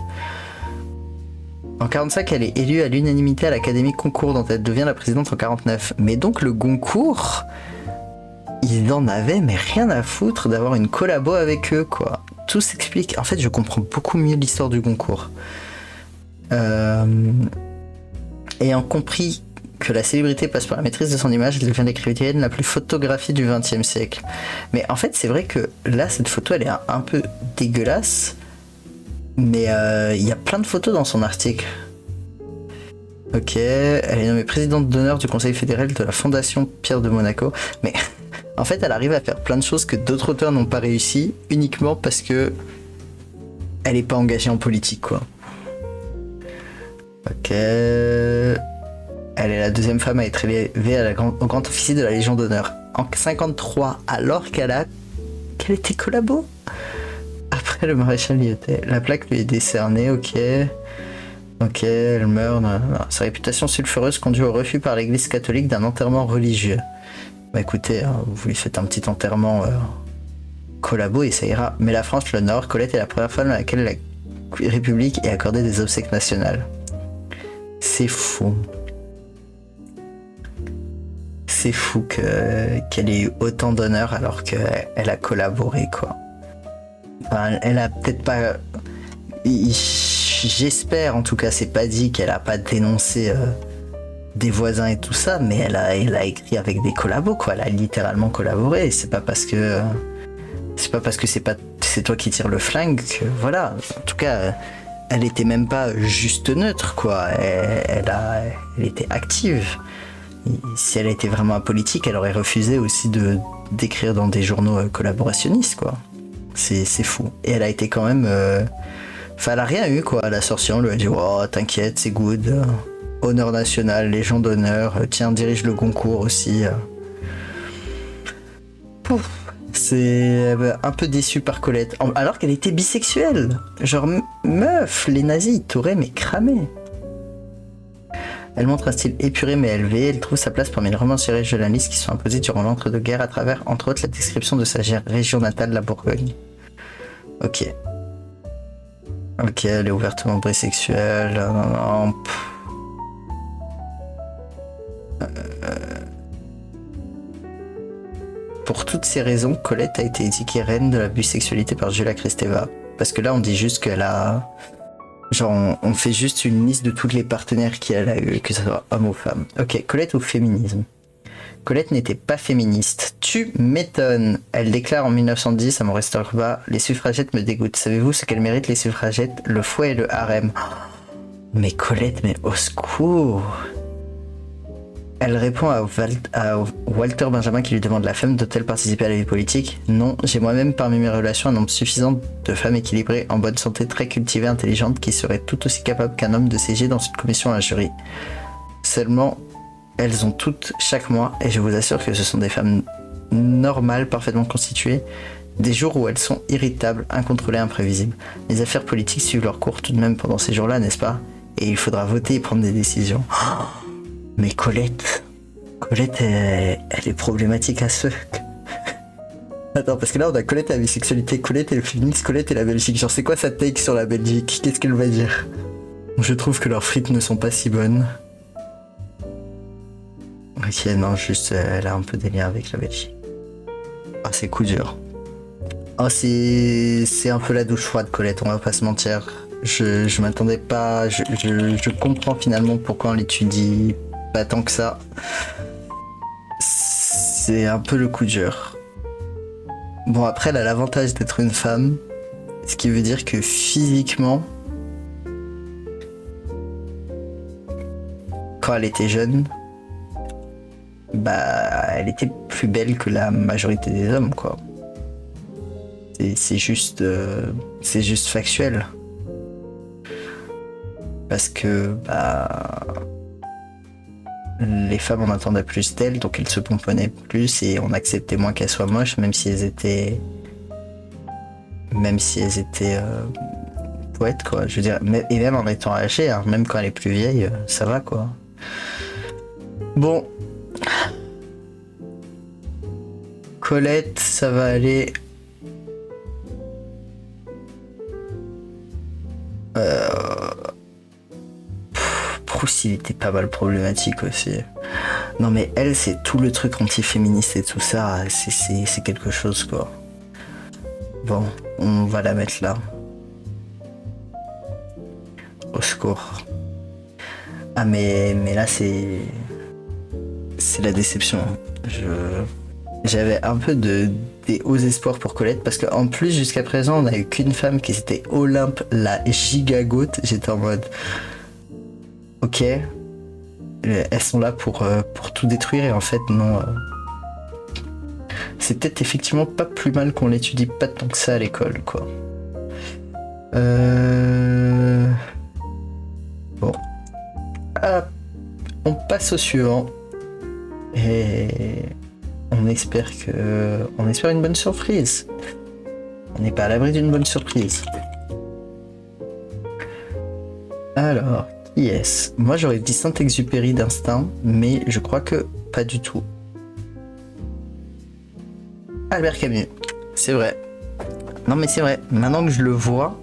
En 45, elle est élue à l'unanimité à l'Académie Goncourt, dont elle devient la présidente en 49. Mais donc le Goncourt, ils en avaient mais rien à foutre d'avoir une collabo avec eux, quoi. Tout s'explique. En fait, je comprends beaucoup mieux l'histoire du Goncourt. Ayant compris que la célébrité passe par la maîtrise de son image, elle devient l'écrivaine la plus photographiée du XXe siècle. Mais en fait, c'est vrai que là, cette photo, elle est un peu dégueulasse. Mais il y a plein de photos dans son article. Ok, elle est nommée présidente d'honneur du Conseil fédéral de la Fondation Pierre de Monaco. Mais en fait, elle arrive à faire plein de choses que d'autres auteurs n'ont pas réussi, uniquement parce que elle est pas engagée en politique, quoi. Ok. Elle est la deuxième femme à être élevée au grand officier de la Légion d'honneur. En 53, alors qu'elle était collabo. Après le maréchal Lyotet, la plaque lui est décernée, ok, elle meurt. Non. Sa réputation sulfureuse conduit au refus par l'église catholique d'un enterrement religieux. Bah écoutez, vous lui faites un petit enterrement collabo et ça ira. Mais la France l'honore, Colette est la première femme à laquelle la République ait accordé des obsèques nationales. C'est fou. C'est fou qu'elle ait eu autant d'honneur alors qu'elle a collaboré, quoi. Enfin, elle a peut-être pas... J'espère, en tout cas, c'est pas dit qu'elle a pas dénoncé des voisins et tout ça, mais elle a écrit avec des collabos, quoi. Elle a littéralement collaboré. Et c'est pas parce que c'est toi qui tires le flingue que, voilà. En tout cas, elle était même pas juste neutre, quoi. Elle était active. Et si elle était vraiment apolitique, elle aurait refusé aussi d'écrire dans des journaux collaborationnistes, quoi. C'est fou. Et elle a été quand même... Enfin, elle a rien eu, quoi. À la sortie, on lui a dit « Oh, t'inquiète, c'est good. Honneur national, Légion d'honneur. Tiens, dirige le Goncourt aussi. » Pouf. C'est un peu déçu par Colette. Alors qu'elle était bisexuelle. Genre, meuf, les nazis, ils t'auraient mais cramé. Elle montre un style épuré mais élevé. Elle trouve sa place parmi les romanciers régionalistes qui sont imposés durant l'entre-deux-guerres à travers, entre autres, la description de sa région natale, la Bourgogne. Ok. Ok, elle est ouvertement bisexuelle. Non. pour toutes ces raisons, Colette a été étiquetée reine de la bisexualité par Julia Kristeva. Parce que là, on dit juste qu'elle a... Genre, on fait juste une liste de tous les partenaires qu'elle a eu, que ce soit homme ou femme. Ok, Colette ou féminisme. Colette n'était pas féministe. Tu m'étonnes. Elle déclare en 1910 à mon restaurant, les suffragettes me dégoûtent. Savez-vous ce qu'elles méritent, les suffragettes? Le fouet et le harem. Mais Colette, mais au secours. Elle répond à Walter Benjamin qui lui demande la femme doit-elle participer à la vie politique? Non, j'ai moi-même parmi mes relations un nombre suffisant de femmes équilibrées, en bonne santé, très cultivées, intelligentes, qui seraient tout aussi capables qu'un homme de siéger dans une commission ou un jury. Seulement, elles ont toutes chaque mois, et je vous assure que ce sont des femmes normales, parfaitement constituées, des jours où elles sont irritables, incontrôlées, imprévisibles. Les affaires politiques suivent leur cours tout de même pendant ces jours-là, n'est-ce pas? Et il faudra voter et prendre des décisions. Mais Colette, elle est problématique à ce. Attends, parce que là on a Colette et la bisexualité, Colette et le féminisme, Colette et la Belgique. Genre c'est quoi sa take sur la Belgique? Qu'est-ce qu'elle va dire? Je trouve que leurs frites ne sont pas si bonnes. Ok, non, juste elle a un peu des liens avec la Belgique. Ah, c'est coup dur. Oh, c'est un peu la douche froide, Colette, on va pas se mentir. Je m'attendais pas, je comprends finalement pourquoi on l'étudie pas tant que ça. C'est un peu le coup dur. Bon, après, elle a l'avantage d'être une femme, ce qui veut dire que physiquement, quand elle était jeune, bah, elle était plus belle que la majorité des hommes, quoi. C'est juste factuel. Parce que, bah, les femmes en attendaient plus d'elles, donc elles se pomponnaient plus et on acceptait moins qu'elles soient moches, même si elles étaient poètes, quoi. Je veux dire, et même en étant âgées, hein, même quand elle est plus vieille, ça va, quoi. Bon. Colette, ça va aller. Proust, il était pas mal problématique aussi. Non mais elle, c'est tout le truc anti-féministe et tout ça, c'est quelque chose, quoi. Bon, on va la mettre là. Au secours. Ah mais là c'est la déception. J'avais un peu des hauts espoirs pour Colette parce qu'en plus jusqu'à présent on a eu qu'une femme qui c'était Olympe la gigagote. J'étais en mode ok, elles sont là pour tout détruire et en fait non. C'est peut-être effectivement pas plus mal qu'on l'étudie pas tant que ça à l'école, quoi. Bon. Ah, on passe au suivant. Et on espère une bonne surprise. On n'est pas à l'abri d'une bonne surprise. Alors, qui est-ce? Moi j'aurais dit Saint-Exupéry d'instinct, mais je crois que pas du tout. Albert Camus, c'est vrai. Non mais c'est vrai, maintenant que je le vois,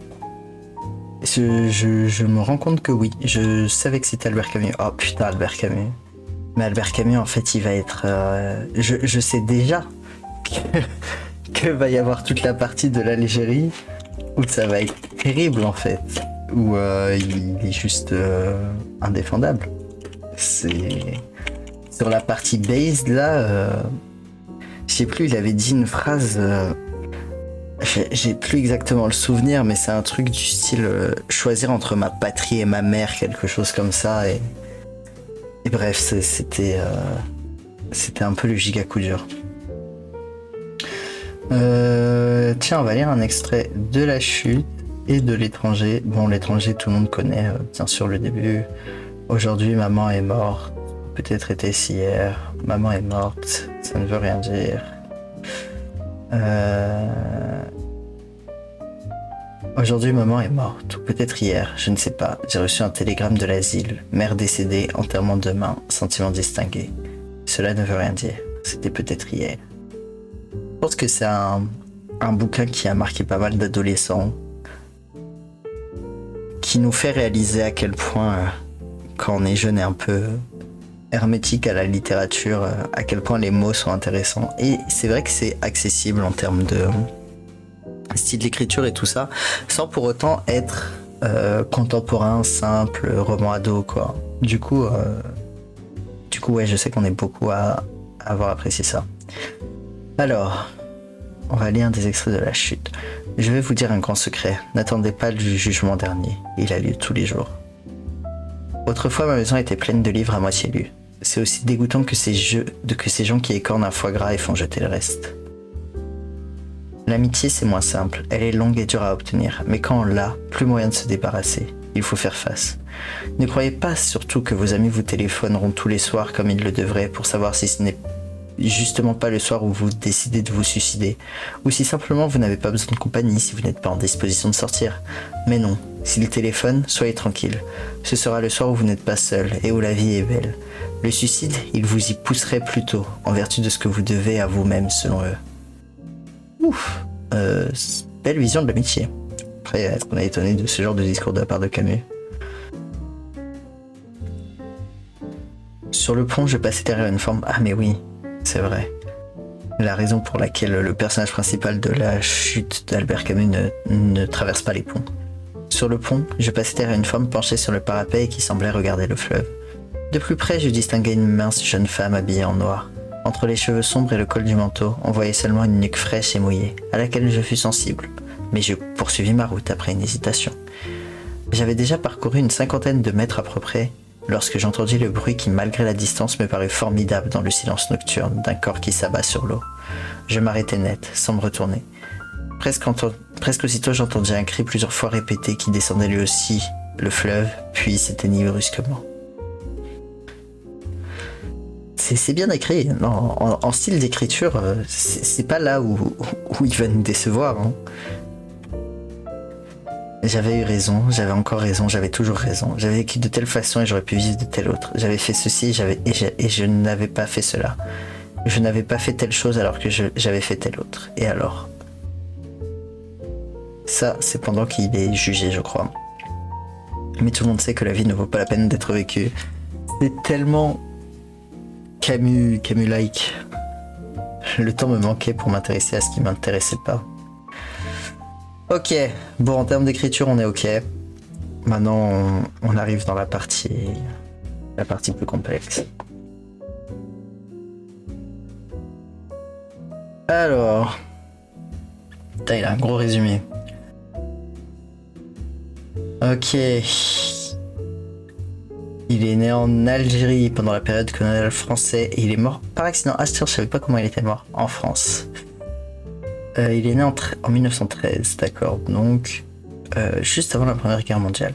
je me rends compte que oui, je savais que c'était Albert Camus. Oh putain, Albert Camus. Mais Albert Camus, en fait, il va être... Je sais déjà que va y avoir toute la partie de l'Algérie où ça va être terrible, en fait. Où il est juste indéfendable. C'est... Sur la partie based, là... Je sais plus, il avait dit une phrase... J'ai plus exactement le souvenir, mais c'est un truc du style choisir entre ma patrie et ma mère, quelque chose comme ça, et bref, c'était un peu le giga coup dur. Tiens, on va lire un extrait de La Chute et de L'étranger. Bon, L'étranger, tout le monde connaît, bien sûr, le début. Aujourd'hui, maman est morte. Peut-être était-ce hier. Maman est morte. Ça ne veut rien dire. Aujourd'hui, maman est morte, ou peut-être hier, je ne sais pas. J'ai reçu un télégramme de l'asile. Mère décédée, enterrement demain, sentiment distingué. Cela ne veut rien dire. C'était peut-être hier. Je pense que c'est un bouquin qui a marqué pas mal d'adolescents, qui nous fait réaliser à quel point, quand on est jeune et un peu hermétique à la littérature, à quel point les mots sont intéressants. Et c'est vrai que c'est accessible en termes de style d'écriture et tout ça, sans pour autant être contemporain, simple, roman ado, quoi. Du coup, ouais, je sais qu'on est beaucoup à avoir apprécié ça. Alors, on va lire des extraits de La Chute. Je vais vous dire un grand secret. N'attendez pas le jugement dernier. Il a lieu tous les jours. Autrefois, ma maison était pleine de livres à moitié lus. C'est aussi dégoûtant que ces gens qui écornent un foie gras et font jeter le reste. L'amitié, c'est moins simple. Elle est longue et dure à obtenir. Mais quand on l'a, plus moyen de se débarrasser. Il faut faire face. Ne croyez pas surtout que vos amis vous téléphoneront tous les soirs comme ils le devraient pour savoir si ce n'est justement pas le soir où vous décidez de vous suicider, ou si simplement vous n'avez pas besoin de compagnie, si vous n'êtes pas en disposition de sortir. Mais non, s'ils téléphonent, soyez tranquille. Ce sera le soir où vous n'êtes pas seul et où la vie est belle. Le suicide, il vous y pousserait plutôt, en vertu de ce que vous devez à vous-même selon eux. Ouf, belle vision de l'amitié. Après, est-ce qu'on est étonné de ce genre de discours de la part de Camus? Sur le pont, je passais derrière une forme... Ah mais oui, c'est vrai. La raison pour laquelle le personnage principal de La Chute d'Albert Camus ne traverse pas les ponts. Sur le pont, je passais derrière une femme penchée sur le parapet et qui semblait regarder le fleuve. De plus près, je distinguais une mince jeune femme habillée en noir. Entre les cheveux sombres et le col du manteau, on voyait seulement une nuque fraîche et mouillée, à laquelle je fus sensible. Mais je poursuivis ma route après une hésitation. J'avais déjà parcouru une 50aine de mètres à peu près, lorsque j'entendis le bruit qui, malgré la distance, me parut formidable dans le silence nocturne d'un corps qui s'abat sur l'eau. Je m'arrêtai net, sans me retourner. Presque aussitôt, j'entendis un cri plusieurs fois répété qui descendait lui aussi le fleuve, puis s'éteignit brusquement. C'est bien écrit. En style d'écriture, c'est pas là où il va nous décevoir. Hein. J'avais eu raison, j'avais encore raison, j'avais toujours raison. J'avais écrit de telle façon et j'aurais pu vivre de telle autre. J'avais fait ceci et je n'avais pas fait cela. Je n'avais pas fait telle chose alors que j'avais fait telle autre. Et alors? Ça, c'est pendant qu'il est jugé, je crois. Mais tout le monde sait que la vie ne vaut pas la peine d'être vécue. C'est tellement Camus-like. Le temps me manquait pour m'intéresser à ce qui m'intéressait pas. Ok, bon, en termes d'écriture, on est ok. Maintenant, on arrive dans la partie plus complexe. Alors, putain, il a un gros résumé. Ok. Il est né en Algérie pendant la période coloniale française et il est mort par accident. Ah, je savais pas comment il était mort en France. Il est né en 1913, d'accord, donc juste avant la Première Guerre mondiale.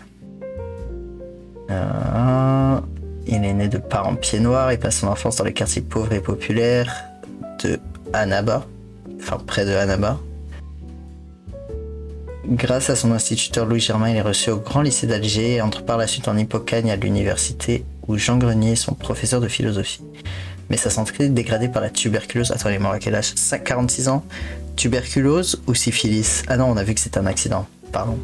Il est né de parents pieds noirs et passe son enfance dans les quartiers pauvres et populaires de Annaba, enfin près de Annaba. Grâce à son instituteur Louis Germain, il est reçu au Grand Lycée d'Alger et entre par la suite en Hippocagne à l'université où Jean Grenier est son professeur de philosophie. Mais sa santé est dégradée par la tuberculose. Attends, il est mort à quel âge? 46 ans? Tuberculose ou syphilis? Ah non, on a vu que c'était un accident. Pardon.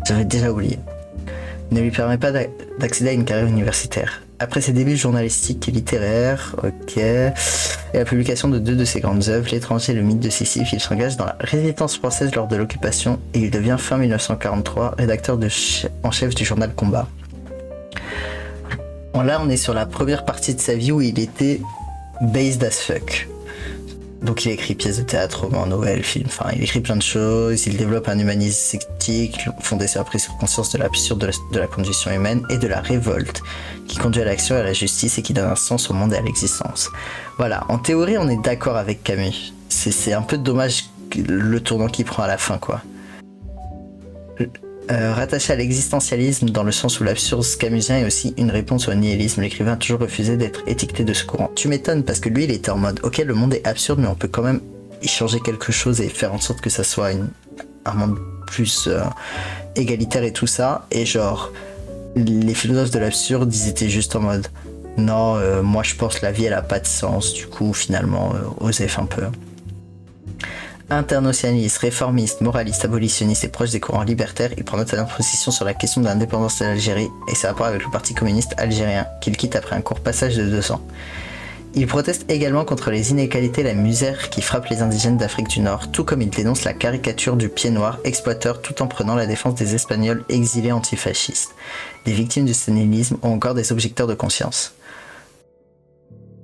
J'avais déjà oublié. Ne lui permet pas d'accéder à une carrière universitaire. Après ses débuts journalistiques et littéraires, ok, et la publication de 2 de ses grandes œuvres, L'étranger et le mythe de Sisyphe, il s'engage dans la résistance française lors de l'occupation et il devient fin 1943 rédacteur en chef du journal Combat. Bon, là, on est sur la première partie de sa vie où il était based as fuck. Donc il écrit pièces de théâtre, romans, nouvelles, films, enfin il écrit plein de choses, il développe un humanisme sceptique fondé sur la prise de conscience de l'absurde de la condition humaine et de la révolte, qui conduit à l'action et à la justice et qui donne un sens au monde et à l'existence. Voilà, en théorie on est d'accord avec Camus, c'est un peu dommage le tournant qu'il prend à la fin quoi. Rattaché à l'existentialisme dans le sens où l'absurde camusien est aussi une réponse au nihilisme, l'écrivain a toujours refusé d'être étiqueté de ce courant. Tu m'étonnes parce que lui il était en mode ok le monde est absurde mais on peut quand même y changer quelque chose et faire en sorte que ça soit un monde plus égalitaire et tout ça, et genre les philosophes de l'absurde ils étaient juste en mode non moi je pense que la vie elle a pas de sens, du coup finalement osef un peu. Internationaliste, réformiste, moraliste, abolitionniste et proche des courants libertaires, il prend notamment position sur la question de l'indépendance de l'Algérie et ses rapports avec le Parti communiste algérien, qu'il quitte après un court passage de 2 ans. Il proteste également contre les inégalités et la misère qui frappent les indigènes d'Afrique du Nord, tout comme il dénonce la caricature du pied noir exploiteur tout en prenant la défense des Espagnols exilés antifascistes, des victimes du stalinisme ou encore des objecteurs de conscience.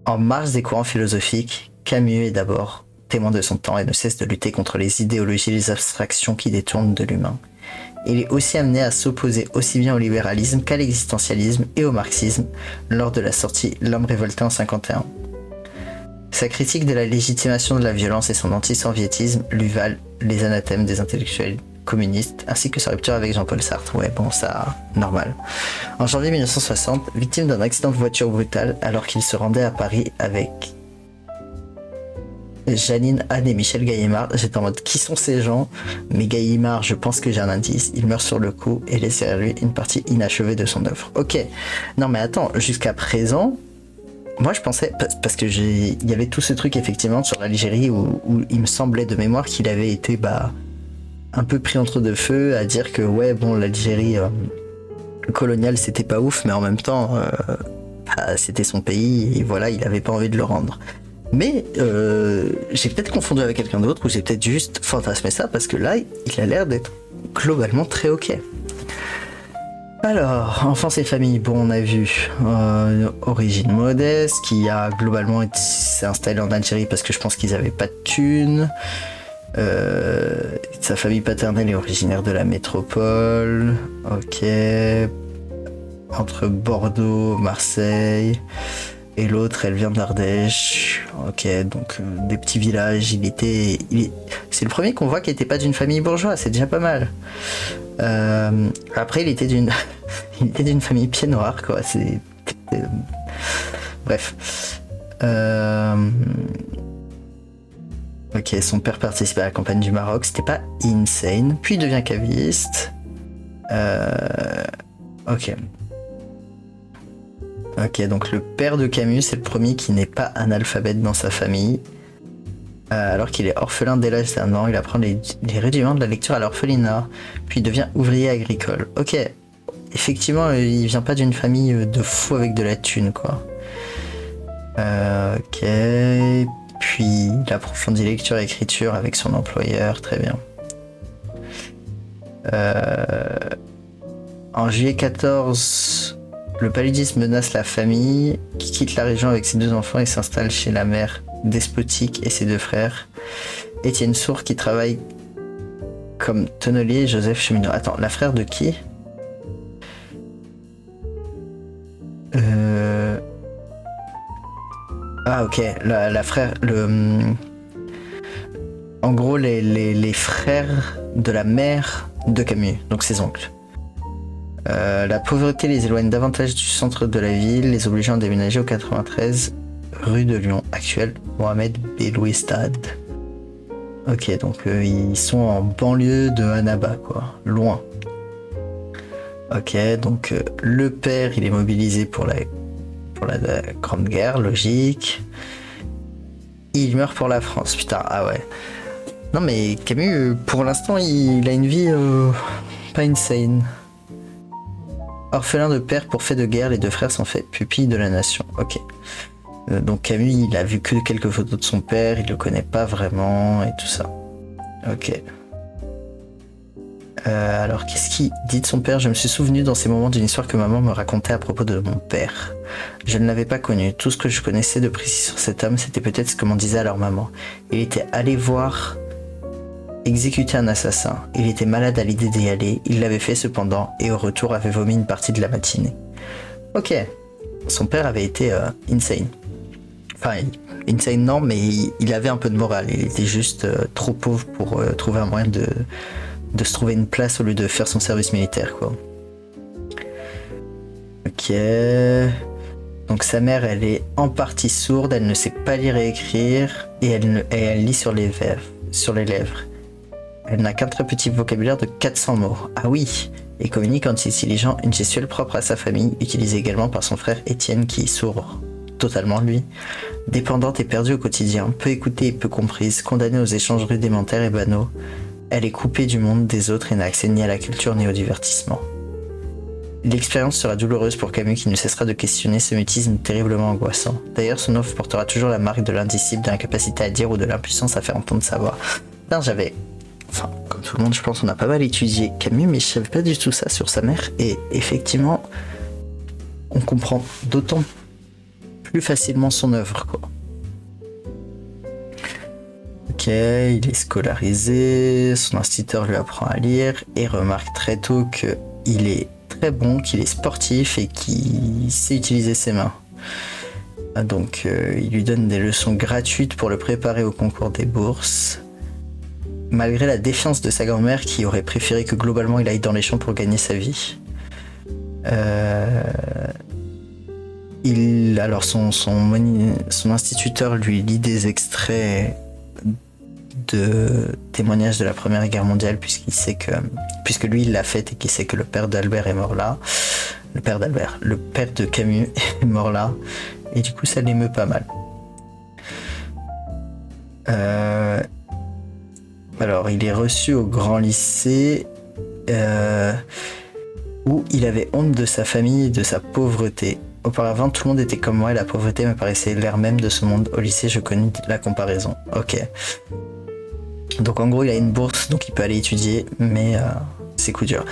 En marge des courants philosophiques, Camus est d'abord témoin de son temps et ne cesse de lutter contre les idéologies et les abstractions qui détournent de l'humain. Il est aussi amené à s'opposer aussi bien au libéralisme qu'à l'existentialisme et au marxisme lors de la sortie L'homme révolté en 1951. Sa critique de la légitimation de la violence et son anti-soviétisme lui valent les anathèmes des intellectuels communistes ainsi que sa rupture avec Jean-Paul Sartre. Ouais, bon, ça, normal. En janvier 1960, victime d'un accident de voiture brutal alors qu'il se rendait à Paris avec Janine, Anne et Michel Gallimard. J'étais en mode qui sont ces gens? Mais Gallimard, je pense que j'ai un indice. Il meurt sur le coup et laisse derrière lui une partie inachevée de son œuvre. Ok. Non mais attends, jusqu'à présent, moi je pensais, parce que il y avait tout ce truc effectivement sur l'Algérie où il me semblait de mémoire qu'il avait été un peu pris entre deux feux à dire que ouais bon l'Algérie coloniale c'était pas ouf, mais en même temps c'était son pays et voilà il avait pas envie de le rendre. Mais j'ai peut-être confondu avec quelqu'un d'autre ou j'ai peut-être juste fantasmé ça parce que là, il a l'air d'être globalement très ok. Alors, enfance et famille, bon on a vu origine modeste, qui a globalement s'est installé en Algérie parce que je pense qu'ils avaient pas de thunes. Sa famille paternelle est originaire de la métropole, ok. Entre Bordeaux, Marseille... Et l'autre, elle vient d'Ardèche. Ok, donc des petits villages. C'est le premier qu'on voit qui n'était pas d'une famille bourgeoise, c'est déjà pas mal. Après, il était d'une famille pied noir, quoi. Bref. Ok, son père participait à la campagne du Maroc. C'était pas insane. Puis il devient caviste. Ok. Ok, donc le père de Camus, c'est le premier qui n'est pas analphabète dans sa famille. Alors qu'il est orphelin dès l'âge d'1 an, il apprend les rudiments de la lecture à l'orphelinat, puis il devient ouvrier agricole. Ok, effectivement, il vient pas d'une famille de fous avec de la thune, quoi. Ok, puis il approfondit lecture et écriture avec son employeur, très bien. En juillet 14... Le paludisme menace la famille, qui quitte la région avec ses 2 enfants et s'installe chez la mère despotique et ses 2 frères. Étienne Sourd qui travaille comme tonnelier et Joseph cheminot. Attends, la frère de qui? Ah ok, la frère... En gros, les frères de la mère de Camus, donc ses oncles. La pauvreté les éloigne davantage du centre de la ville, les obligeant à déménager au 93 rue de Lyon, actuelle Mohamed Belouizdad. Ok, donc ils sont en banlieue de Annaba, quoi, loin. Ok, donc le père, il est mobilisé pour la Grande Guerre, logique. Il meurt pour la France, putain, ah ouais. Non mais Camus, pour l'instant, il a une vie pas insane. Orphelin de père pour fait de guerre, les 2 frères sont faits pupilles de la nation. Ok. Donc Camus, il a vu que quelques photos de son père, il le connaît pas vraiment et tout ça. Ok. Alors qu'est-ce qu'il dit de son père? Je me suis souvenu dans ces moments d'une histoire que maman me racontait à propos de mon père. Je ne l'avais pas connu. Tout ce que je connaissais de précis sur cet homme, c'était peut-être ce que m'en disait alors maman. Il était allé voir exécuter un assassin. Il était malade à l'idée d'y aller. Il l'avait fait cependant et au retour avait vomi une partie de la matinée. Ok. Son père avait été insane. Enfin, insane non, mais il avait un peu de morale. Il était juste trop pauvre pour trouver un moyen de se trouver une place au lieu de faire son service militaire, quoi. Ok. Donc sa mère, elle est en partie sourde, elle ne sait pas lire et écrire, et elle lit sur les lèvres. Elle n'a qu'un très petit vocabulaire de 400 mots. Ah oui, et communique en utilisant une gestuelle propre à sa famille, utilisée également par son frère Étienne, qui est sourd totalement lui. Dépendante et perdue au quotidien, peu écoutée et peu comprise, condamnée aux échanges rudimentaires et banaux, elle est coupée du monde des autres et n'a accès ni à la culture ni au divertissement. L'expérience sera douloureuse pour Camus qui ne cessera de questionner ce mutisme terriblement angoissant. D'ailleurs, son œuvre portera toujours la marque de l'indicible, de l'incapacité à dire ou de l'impuissance à faire entendre sa voix. Putain, enfin, comme tout le monde, je pense, on a pas mal étudié Camus, mais je savais pas du tout ça sur sa mère. Et effectivement, on comprend d'autant plus facilement son œuvre, quoi. Ok, il est scolarisé, son instituteur lui apprend à lire et remarque très tôt qu'il est très bon, qu'il est sportif et qu'il sait utiliser ses mains. Donc il lui donne des leçons gratuites pour le préparer au concours des bourses. Malgré la défiance de sa grand-mère qui aurait préféré que globalement il aille dans les champs pour gagner sa vie. Alors son instituteur lui lit des extraits de témoignages de la Première Guerre mondiale puisque lui il l'a fait et qu'il sait que le père d'Albert est mort là. Le père de Camus est mort là et du coup ça l'émeut pas mal. Alors il est reçu au grand lycée où il avait honte de sa famille et de sa pauvreté. Auparavant, tout le monde était comme moi et la pauvreté me paraissait l'air même de ce monde. Au lycée, je connus la comparaison. Ok. Donc en gros, il a une bourse, donc il peut aller étudier, mais c'est coup dur.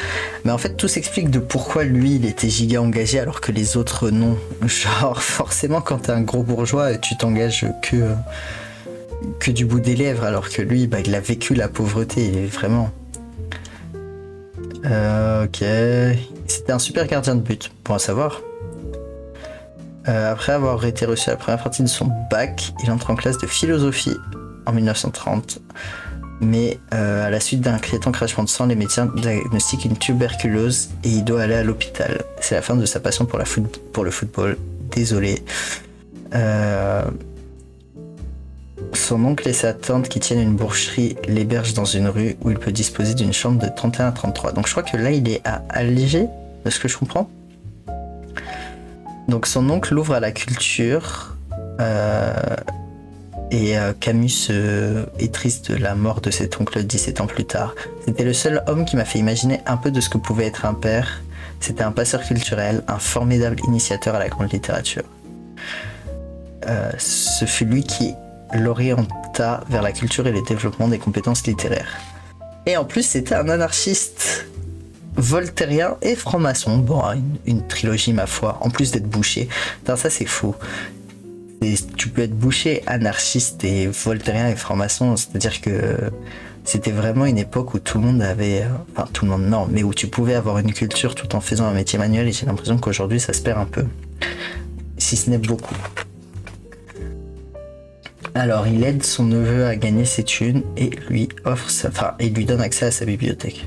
Mais en fait, tout s'explique de pourquoi lui, il était giga engagé alors que les autres non. Genre, forcément, quand t'es un gros bourgeois, tu t'engages que du bout des lèvres, alors que lui, il a vécu la pauvreté, il est vraiment... Ok. C'était un super gardien de but, pour en savoir. Après avoir été reçu à la première partie de son bac, il entre en classe de philosophie en 1930. Mais à la suite d'un inquiétant crachement de sang, les médecins diagnostiquent une tuberculose et il doit aller à l'hôpital. C'est la fin de sa passion pour le football. Désolé. Son oncle et sa tante qui tiennent une boucherie l'hébergent dans une rue où il peut disposer d'une chambre de 31 à 33. Donc je crois que là il est à Alger, de ce que je comprends. Donc son oncle l'ouvre à la culture et Camus est triste de la mort de cet oncle 17 ans plus tard. C'était le seul homme qui m'a fait imaginer un peu de ce que pouvait être un père. C'était un passeur culturel, un formidable initiateur à la grande littérature. Ce fut lui qui l'orienta vers la culture et le développement des compétences littéraires. Et en plus, c'était un anarchiste voltairien et franc-maçon. Bon, une trilogie, ma foi, en plus d'être boucher. Putain, ça, c'est fou. Tu peux être boucher, anarchiste et voltairien et franc-maçon, c'est-à-dire que c'était vraiment une époque où tout le monde avait... Enfin, tout le monde, non, mais où tu pouvais avoir une culture tout en faisant un métier manuel, et j'ai l'impression qu'aujourd'hui, ça se perd un peu. Si ce n'est beaucoup. Alors, il aide son neveu à gagner ses thunes et lui donne accès à sa bibliothèque.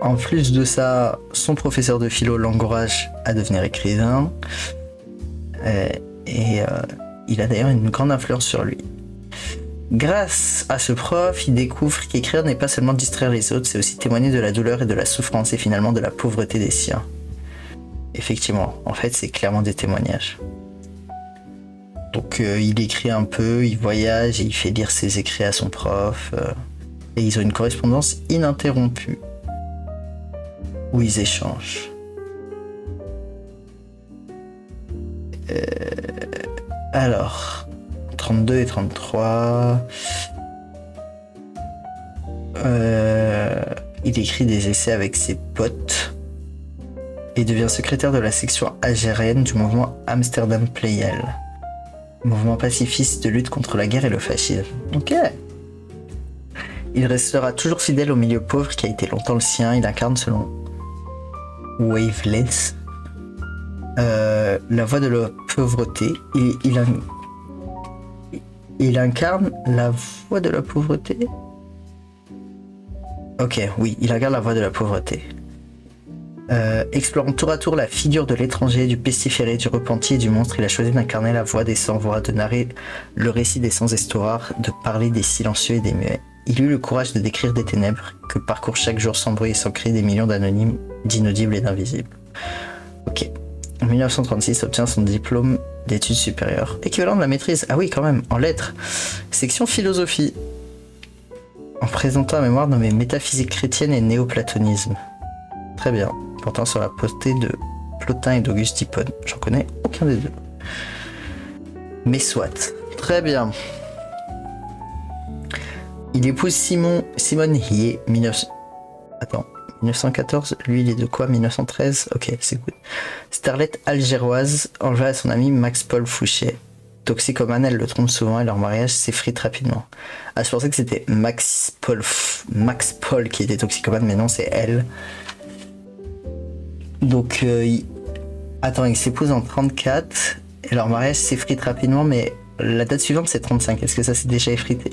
En plus de ça, son professeur de philo l'encourage à devenir écrivain. Il a d'ailleurs une grande influence sur lui. Grâce à ce prof, il découvre qu'écrire n'est pas seulement distraire les autres, c'est aussi témoigner de la douleur et de la souffrance et finalement de la pauvreté des siens. Effectivement, en fait, c'est clairement des témoignages. Donc il écrit un peu, il voyage et il fait lire ses écrits à son prof. Et ils ont une correspondance ininterrompue où ils échangent. Alors, 32 et 33... il écrit des essais avec ses potes et devient secrétaire de la section algérienne du mouvement Amsterdam Playel. Mouvement pacifiste de lutte contre la guerre et le fascisme. Ok. Il restera toujours fidèle au milieu pauvre qui a été longtemps le sien. Il incarne selon Waveless la voie de la pauvreté. Il incarne la voie de la pauvreté. Ok, oui, il incarne la voie de la pauvreté. Explorant tour à tour la figure de l'étranger, du pestiféré, du repenti et du monstre, il a choisi d'incarner la voix des sans-voix, de narrer le récit des sans-histoires, de parler des silencieux et des muets. Il eut le courage de décrire des ténèbres que parcourent chaque jour sans bruit et sans cri des millions d'anonymes, d'inaudibles et d'invisibles. Ok. En 1936, obtient son diplôme d'études supérieures. Équivalent de la maîtrise. Ah oui, quand même, en lettres. Section philosophie. En présentant la mémoire nommée métaphysique chrétienne et néoplatonisme. Très bien. Portant sur la postée de Plotin et d'Auguste Hippone. J'en connais aucun des deux. Mais soit. Très bien. Il épouse Simone Hier, 1914. Lui, il est de quoi? 1913. Ok, c'est good. Starlette algéroise enleva à son ami Max-Paul Fouché. Toxicomane, elle le trompe souvent et leur mariage s'effrite rapidement. Ah, je pensais que c'était Max Paul qui était toxicomane, mais non, c'est elle. Donc, attends, ils s'épousent en 34 et leur mariage s'effrite rapidement, mais la date suivante c'est 35. Est-ce que ça s'est déjà effrité?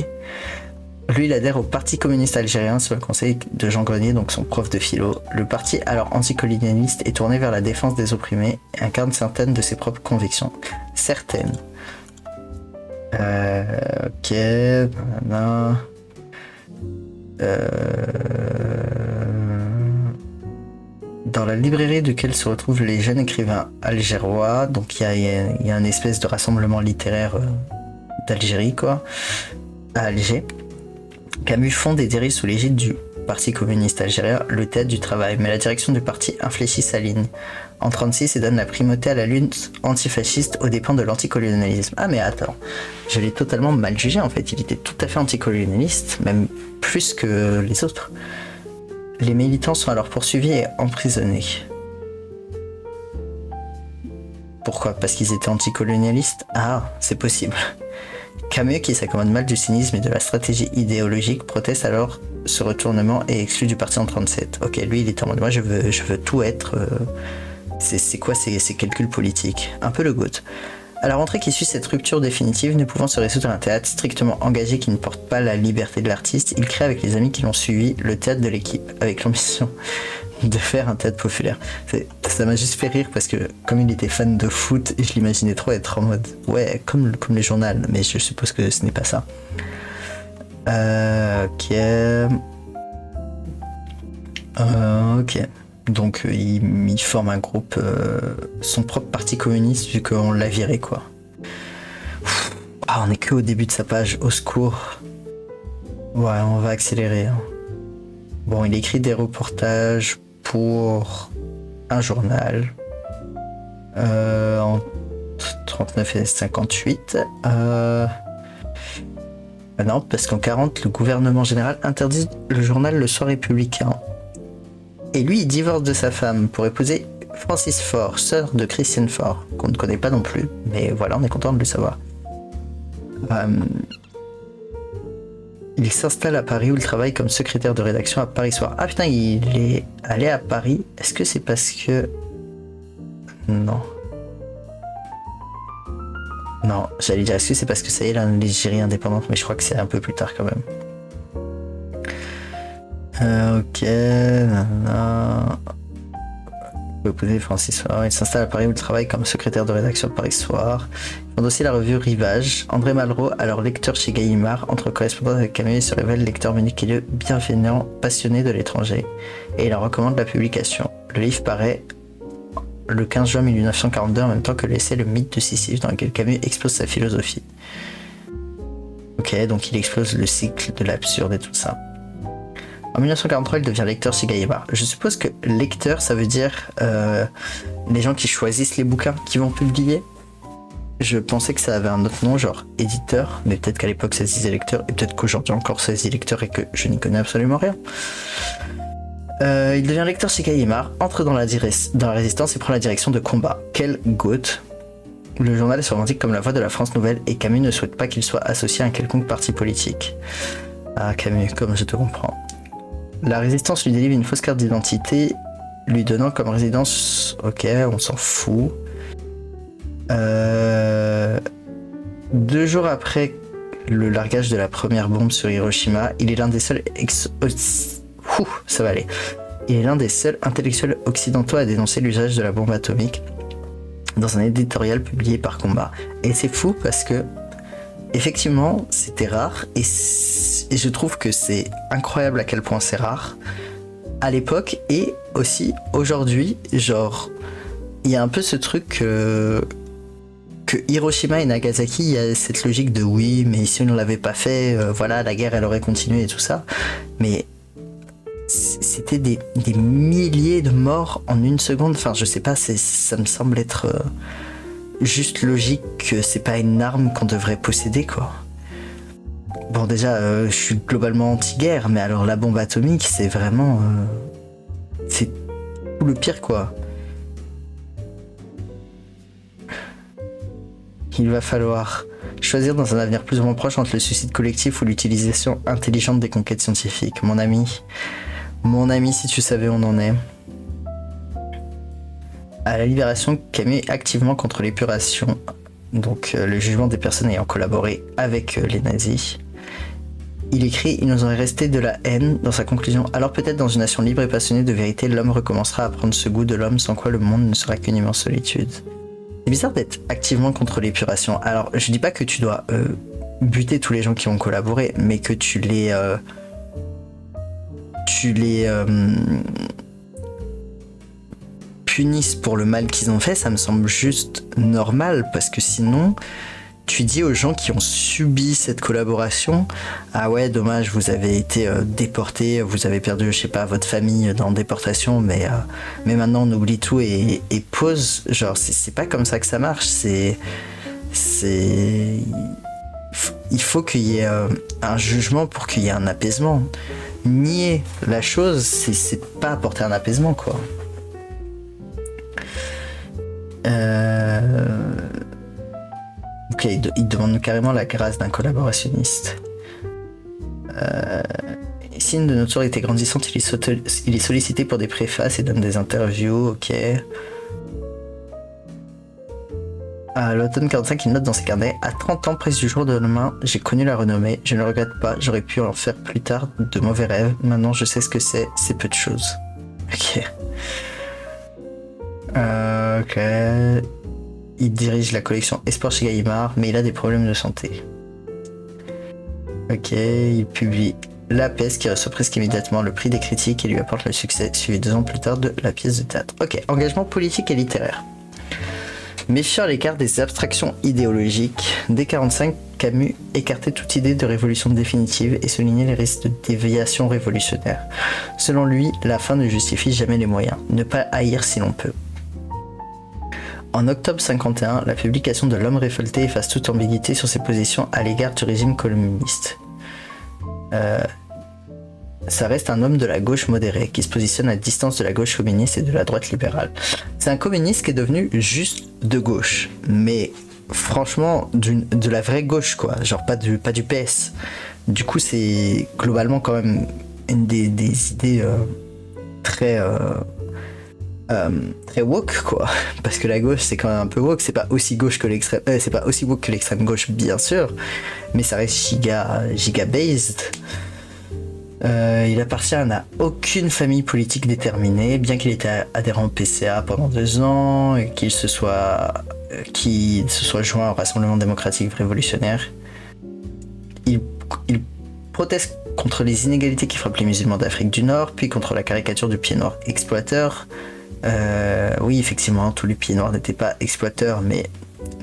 Lui, il adhère au Parti communiste algérien sous le conseil de Jean Grenier, donc son prof de philo. Le parti, alors anticolonialiste, est tourné vers la défense des opprimés et incarne certaines de ses propres convictions. Certaines. Ok. Nanana. Dans la librairie duquel se retrouvent les jeunes écrivains algérois, donc il y a une espèce de rassemblement littéraire d'Algérie, quoi, à Alger. Camus fonde et dirige sous l'égide du Parti communiste algérien le théâtre du travail, mais la direction du parti infléchit sa ligne en 1936 et donne la primauté à la lutte antifasciste aux dépens de l'anticolonialisme. Ah mais attends, je l'ai totalement mal jugé en fait, il était tout à fait anticolonialiste, même plus que les autres. Les militants sont alors poursuivis et emprisonnés. Pourquoi? Parce qu'ils étaient anticolonialistes? Ah, c'est possible. Camus, qui s'accommode mal du cynisme et de la stratégie idéologique, proteste alors ce retournement et exclut du parti en 1937. Ok, lui il était en mode moi je veux tout être. C'est quoi ces calculs politiques? Un peu le GOAT. À la rentrée qui suit cette rupture définitive, ne pouvant se résoudre à un théâtre strictement engagé qui ne porte pas la liberté de l'artiste, il crée avec les amis qui l'ont suivi le théâtre de l'équipe, avec l'ambition de faire un théâtre populaire. Ça m'a juste fait rire parce que comme il était fan de foot, je l'imaginais trop être en mode ouais, comme les journaux, mais je suppose que ce n'est pas ça. Ok. Ok. Donc il forme un groupe, son propre parti communiste vu qu'on l'a viré, quoi. Ah, on est que au début de sa page, au secours. Ouais, on va accélérer. Hein. Bon, il écrit des reportages pour un journal en 39 et 58. Non, parce qu'en 40, le gouvernement général interdit le journal Le Soir Républicain. Et lui, il divorce de sa femme pour épouser Francis Faure, sœur de Christiane Faure, qu'on ne connaît pas non plus, mais voilà, on est content de le savoir. Il s'installe à Paris où il travaille comme secrétaire de rédaction à Paris Soir. Ah putain, il est allé à Paris. Est-ce que c'est parce que... Non. Non, j'allais dire, est-ce que c'est parce que ça y est, l'Algérie indépendante, mais je crois que c'est un peu plus tard quand même. Ok, nanana. Épouser Francis Faure. Il s'installe à Paris où il travaille comme secrétaire de rédaction de Paris Soir. Il fonde aussi la revue Rivage. André Malraux, alors lecteur chez Gallimard, entre correspondant avec Camus et se révèle lecteur méticuleux, bienveillant, passionné de l'étranger. Et il en recommande la publication. Le livre paraît le 15 juin 1942 en même temps que l'essai Le mythe de Sisyphe dans lequel Camus expose sa philosophie. Ok, donc il explose le cycle de l'absurde et tout ça. En 1943, il devient lecteur chez Gallimard. Je suppose que lecteur, ça veut dire les gens qui choisissent les bouquins qu'ils vont publier. Je pensais que ça avait un autre nom, genre éditeur, mais peut-être qu'à l'époque ça se disait lecteur, et peut-être qu'aujourd'hui encore ça se dit lecteur et que je n'y connais absolument rien. Il devient lecteur chez Gallimard, entre dans la résistance et prend la direction de Combat. Quel goat! Le journal se revendique comme la voix de la France nouvelle et Camus ne souhaite pas qu'il soit associé à un quelconque parti politique. Ah Camus, comme je te comprends. La résistance lui délivre une fausse carte d'identité, lui donnant comme résidence... Ok, on s'en fout. 2 jours après le largage de la première bombe sur Hiroshima, il est l'un des seuls ça va aller. Il est l'un des seuls intellectuels occidentaux à dénoncer l'usage de la bombe atomique dans un éditorial publié par Combat. Et c'est fou parce que effectivement, c'était rare et je trouve que c'est incroyable à quel point c'est rare à l'époque et aussi aujourd'hui, genre il y a un peu ce truc que que Hiroshima et Nagasaki, il y a cette logique de oui, mais si on ne l'avait pas fait, voilà, la guerre elle aurait continué et tout ça. Mais c'était des milliers de morts en une seconde. Enfin, je sais pas, ça me semble être juste logique que c'est pas une arme qu'on devrait posséder, quoi. Bon, déjà, je suis globalement anti-guerre, mais alors la bombe atomique, c'est vraiment... c'est tout le pire, quoi. Il va falloir choisir dans un avenir plus ou moins proche entre le suicide collectif ou l'utilisation intelligente des conquêtes scientifiques. Mon ami, si tu savais où on en est. À la Libération, Camus est activement contre l'épuration, donc le jugement des personnes ayant collaboré avec les nazis. Il écrit « Il nous aurait resté de la haine » dans sa conclusion. Alors peut-être dans une nation libre et passionnée de vérité, l'homme recommencera à prendre ce goût de l'homme sans quoi le monde ne sera qu'une immense solitude. C'est bizarre d'être activement contre l'épuration. Alors je dis pas que tu dois buter tous les gens qui ont collaboré, mais que tu les punisses pour le mal qu'ils ont fait, ça me semble juste normal, parce que sinon tu dis aux gens qui ont subi cette collaboration, ah ouais, dommage, vous avez été déportés, vous avez perdu, je sais pas, votre famille dans déportation, mais maintenant on oublie tout et pause. Genre, c'est pas comme ça que ça marche. Il faut qu'il y ait un jugement pour qu'il y ait un apaisement. Nier la chose, c'est pas apporter un apaisement, quoi. Ok, il demande carrément la grâce d'un collaborationniste. Signe de notoriété grandissante, il est sollicité pour des préfaces et donne des interviews, ok. À l'automne 45, il note dans ses carnets « À 30 ans, presque du jour de demain, j'ai connu la renommée, je ne le regrette pas, j'aurais pu en faire plus tard de mauvais rêves, maintenant je sais ce que c'est peu de choses. » Ok. Ok. Il dirige la collection Espoir chez Gallimard, mais il a des problèmes de santé. Ok, il publie La Peste qui reçoit presque immédiatement le prix des critiques et lui apporte le succès, suivi 2 ans plus tard de la pièce de théâtre. Ok, engagement politique et littéraire. Méfiant à l'écart des abstractions idéologiques, dès 1945, Camus écartait toute idée de révolution définitive et soulignait les risques de déviation révolutionnaire. Selon lui, la fin ne justifie jamais les moyens, ne pas haïr si l'on peut. En octobre 51, la publication de L'Homme révolté efface toute ambiguïté sur ses positions à l'égard du régime communiste. Ça reste un homme de la gauche modérée, qui se positionne à distance de la gauche communiste et de la droite libérale. C'est un communiste qui est devenu juste de gauche, mais franchement de la vraie gauche, quoi, genre pas du PS. Du coup, c'est globalement quand même une des idées très woke, quoi, parce que la gauche c'est quand même un peu woke, c'est pas aussi gauche que l'extrême, c'est pas aussi woke que l'extrême gauche, bien sûr, mais ça reste giga based. Il appartient à aucune famille politique déterminée, bien qu'il était adhérent au PCA pendant 2 ans et qu'il se soit joint au Rassemblement démocratique révolutionnaire. Il proteste contre les inégalités qui frappent les musulmans d'Afrique du Nord, puis contre la caricature du pied noir exploiteur. Oui, effectivement, tous les pieds noirs n'étaient pas exploiteurs, mais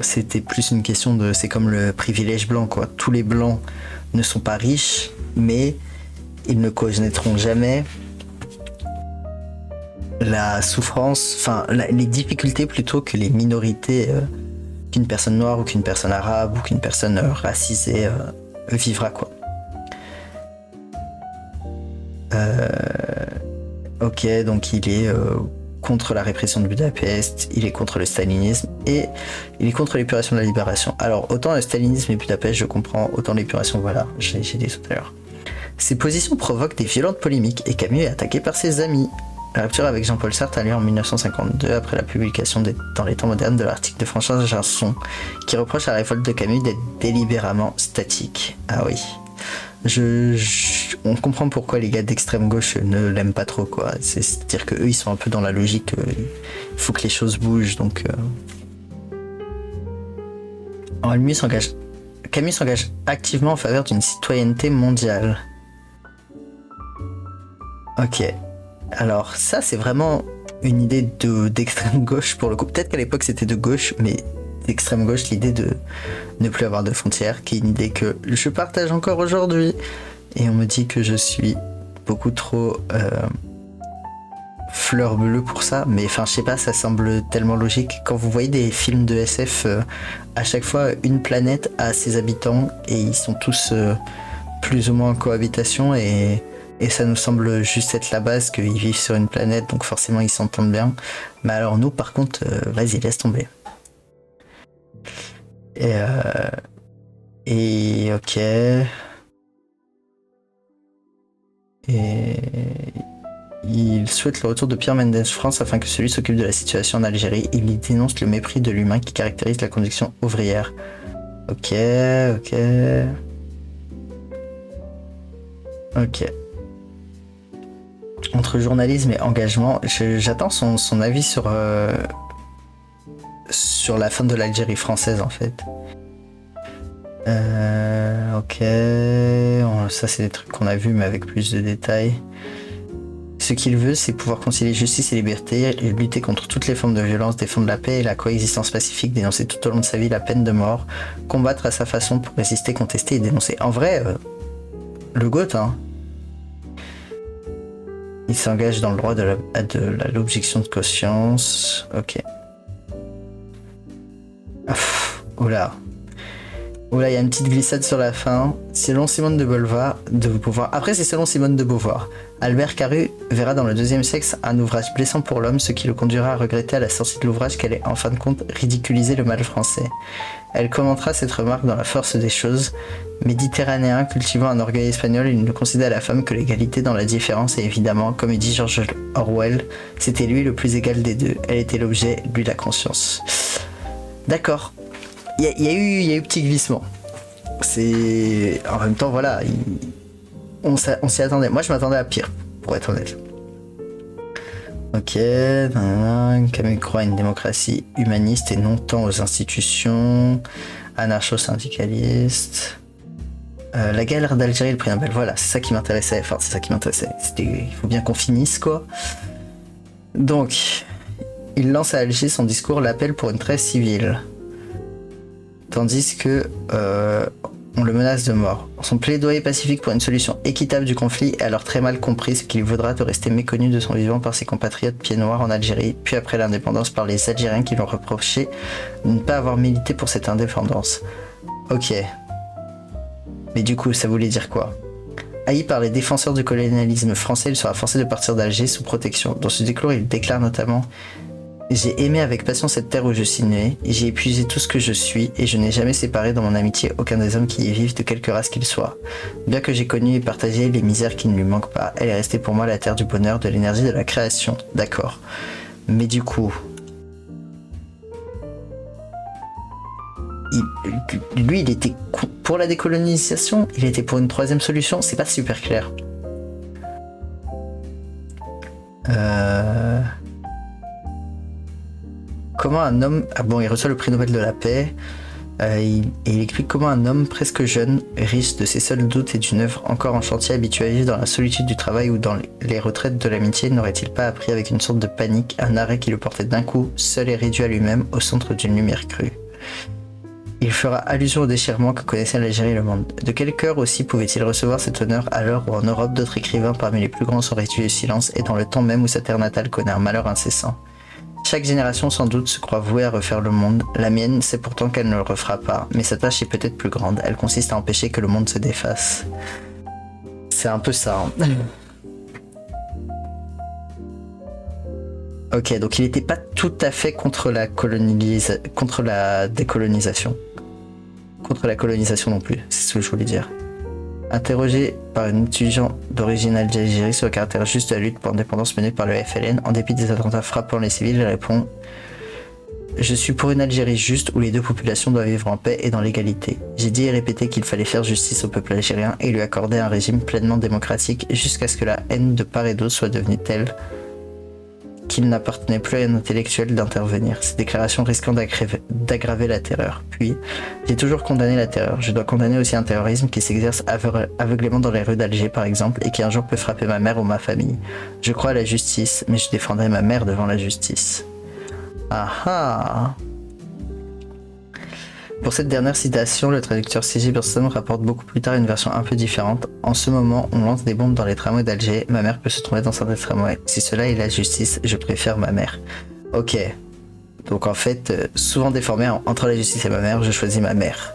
c'était plus une question de... C'est comme le privilège blanc, quoi. Tous les blancs ne sont pas riches, mais ils ne connaîtront jamais la souffrance, enfin les difficultés plutôt que les minorités qu'une personne noire ou qu'une personne arabe ou qu'une personne racisée vivra, quoi. Ok, donc il est contre la répression de Budapest, il est contre le stalinisme et il est contre l'épuration de la libération. Alors autant le stalinisme et Budapest je comprends, autant l'épuration, voilà, j'ai dit tout à l'heure. Ces positions provoquent des violentes polémiques et Camus est attaqué par ses amis. La rupture avec Jean-Paul Sartre a lieu en 1952 après la publication dans les temps modernes de l'article de François Janson qui reproche à la révolte de Camus d'être délibérément statique. Ah oui. On comprend pourquoi les gars d'extrême gauche ne l'aiment pas trop, quoi. C'est-à-dire qu'eux ils sont un peu dans la logique, il faut que les choses bougent, donc... Camus s'engage activement en faveur d'une citoyenneté mondiale. Ok. Alors ça c'est vraiment une idée d'extrême gauche pour le coup. Peut-être qu'à l'époque c'était de gauche, mais d'extrême gauche l'idée de ne plus avoir de frontières, qui est une idée que je partage encore aujourd'hui. Et on me dit que je suis beaucoup trop fleur bleue pour ça, mais enfin je sais pas, ça semble tellement logique. Quand vous voyez des films de SF, à chaque fois une planète a ses habitants et ils sont tous plus ou moins en cohabitation et ça nous semble juste être la base qu'ils vivent sur une planète, donc forcément ils s'entendent bien. Mais alors nous par contre, vas-y laisse tomber. Et ok. Et il souhaite le retour de Pierre Mendès France afin que celui s'occupe de la situation en Algérie. Il y dénonce le mépris de l'humain qui caractérise la condition ouvrière. Ok. Entre journalisme et engagement, j'attends son avis sur la fin de l'Algérie française en fait. Ok. Ça c'est des trucs qu'on a vus mais avec plus de détails. Ce qu'il veut, c'est pouvoir concilier justice et liberté, lutter contre toutes les formes de violence, défendre la paix et la coexistence pacifique, dénoncer tout au long de sa vie la peine de mort, combattre à sa façon pour résister, contester et dénoncer. En vrai, le GOAT, hein. Il s'engage dans le droit de l'objection de conscience. Ok. Oula, il y a une petite glissade sur la fin. Selon Simone de Beauvoir, après c'est selon Simone de Beauvoir, Albert Camus verra dans le deuxième sexe un ouvrage blessant pour l'homme, ce qui le conduira à regretter à la sortie de l'ouvrage qu'elle ait en fin de compte ridiculisé le mal français. Elle commentera cette remarque dans La force des choses. Méditerranéen, cultivant un orgueil espagnol, il ne concédait à la femme que l'égalité dans la différence et évidemment, comme il dit George Orwell, c'était lui le plus égal des deux. Elle était l'objet, lui la conscience. D'accord. Il y a eu petit glissement. C'est... En même temps, voilà, on s'y attendait. Moi, je m'attendais à pire, pour être honnête. Ok, Camus croit à une démocratie humaniste et non tant aux institutions. Anarcho-syndicaliste. La guerre d'Algérie, le prix Nobel. Voilà, c'est ça qui m'intéressait. Enfin, c'est ça qui m'intéressait. Il faut bien qu'on finisse, quoi. Donc, il lance à Alger son discours l'appel pour une trêve civile. Tandis que on le menace de mort. Son plaidoyer pacifique pour une solution équitable du conflit est alors très mal compris, ce qui lui vaudra de rester méconnu de son vivant par ses compatriotes pieds noirs en Algérie, puis après l'indépendance par les Algériens qui l'ont reproché de ne pas avoir milité pour cette indépendance. Ok. Mais du coup, ça voulait dire quoi? Haï par les défenseurs du colonialisme français, il sera forcé de partir d'Alger sous protection. Dans ce discours, il déclare notamment: j'ai aimé avec passion cette terre où je suis né, j'ai épuisé tout ce que je suis, et je n'ai jamais séparé dans mon amitié aucun des hommes qui y vivent de quelque race qu'ils soient. Bien que j'ai connu et partagé les misères qui ne lui manquent pas, elle est restée pour moi la terre du bonheur, de l'énergie, de la création. D'accord. Mais du coup... Lui, il était pour la décolonisation, il était pour une troisième solution, c'est pas super clair. Comment un homme... Ah bon, il reçoit le prix Nobel de la paix. Il explique comment un homme presque jeune, riche de ses seuls doutes et d'une œuvre encore en chantier, habitué à vivre dans la solitude du travail ou dans les retraites de l'amitié, n'aurait-il pas appris avec une sorte de panique un arrêt qui le portait d'un coup, seul et réduit à lui-même, au centre d'une lumière crue. Il fera allusion au déchirement que connaissait l'Algérie et le monde. De quel cœur aussi pouvait-il recevoir cet honneur à l'heure où en Europe d'autres écrivains parmi les plus grands sont réduits au silence et dans le temps même où sa terre natale connaît un malheur incessant. Chaque génération sans doute se croit vouée à refaire le monde, la mienne sait pourtant qu'elle ne le refera pas, mais sa tâche est peut-être plus grande, elle consiste à empêcher que le monde se défasse. C'est un peu ça. Hein. Ok, donc il n'était pas tout à fait contre la décolonisation. Contre la colonisation non plus, c'est ce que je voulais dire. Interrogé par un étudiant d'origine algérienne sur le caractère juste de la lutte pour l'indépendance menée par le FLN, en dépit des attentats frappant les civils, il répond: je suis pour une Algérie juste où les deux populations doivent vivre en paix et dans l'égalité. J'ai dit et répété qu'il fallait faire justice au peuple algérien et lui accorder un régime pleinement démocratique jusqu'à ce que la haine de part et d'autre soit devenue telle qu'il n'appartenait plus à un intellectuel d'intervenir, ces déclarations risquant d'aggraver la terreur. Puis, j'ai toujours condamné la terreur. Je dois condamner aussi un terrorisme qui s'exerce aveuglément dans les rues d'Alger, par exemple, et qui un jour peut frapper ma mère ou ma famille. Je crois à la justice, mais je défendrai ma mère devant la justice. Ah ah! Pour cette dernière citation, le traducteur C.J. Burston rapporte beaucoup plus tard une version un peu différente. En ce moment, on lance des bombes dans les tramways d'Alger. Ma mère peut se trouver dans certains tramways. Si cela est la justice, je préfère ma mère. Ok. Donc en fait, souvent déformé entre la justice et ma mère, je choisis ma mère.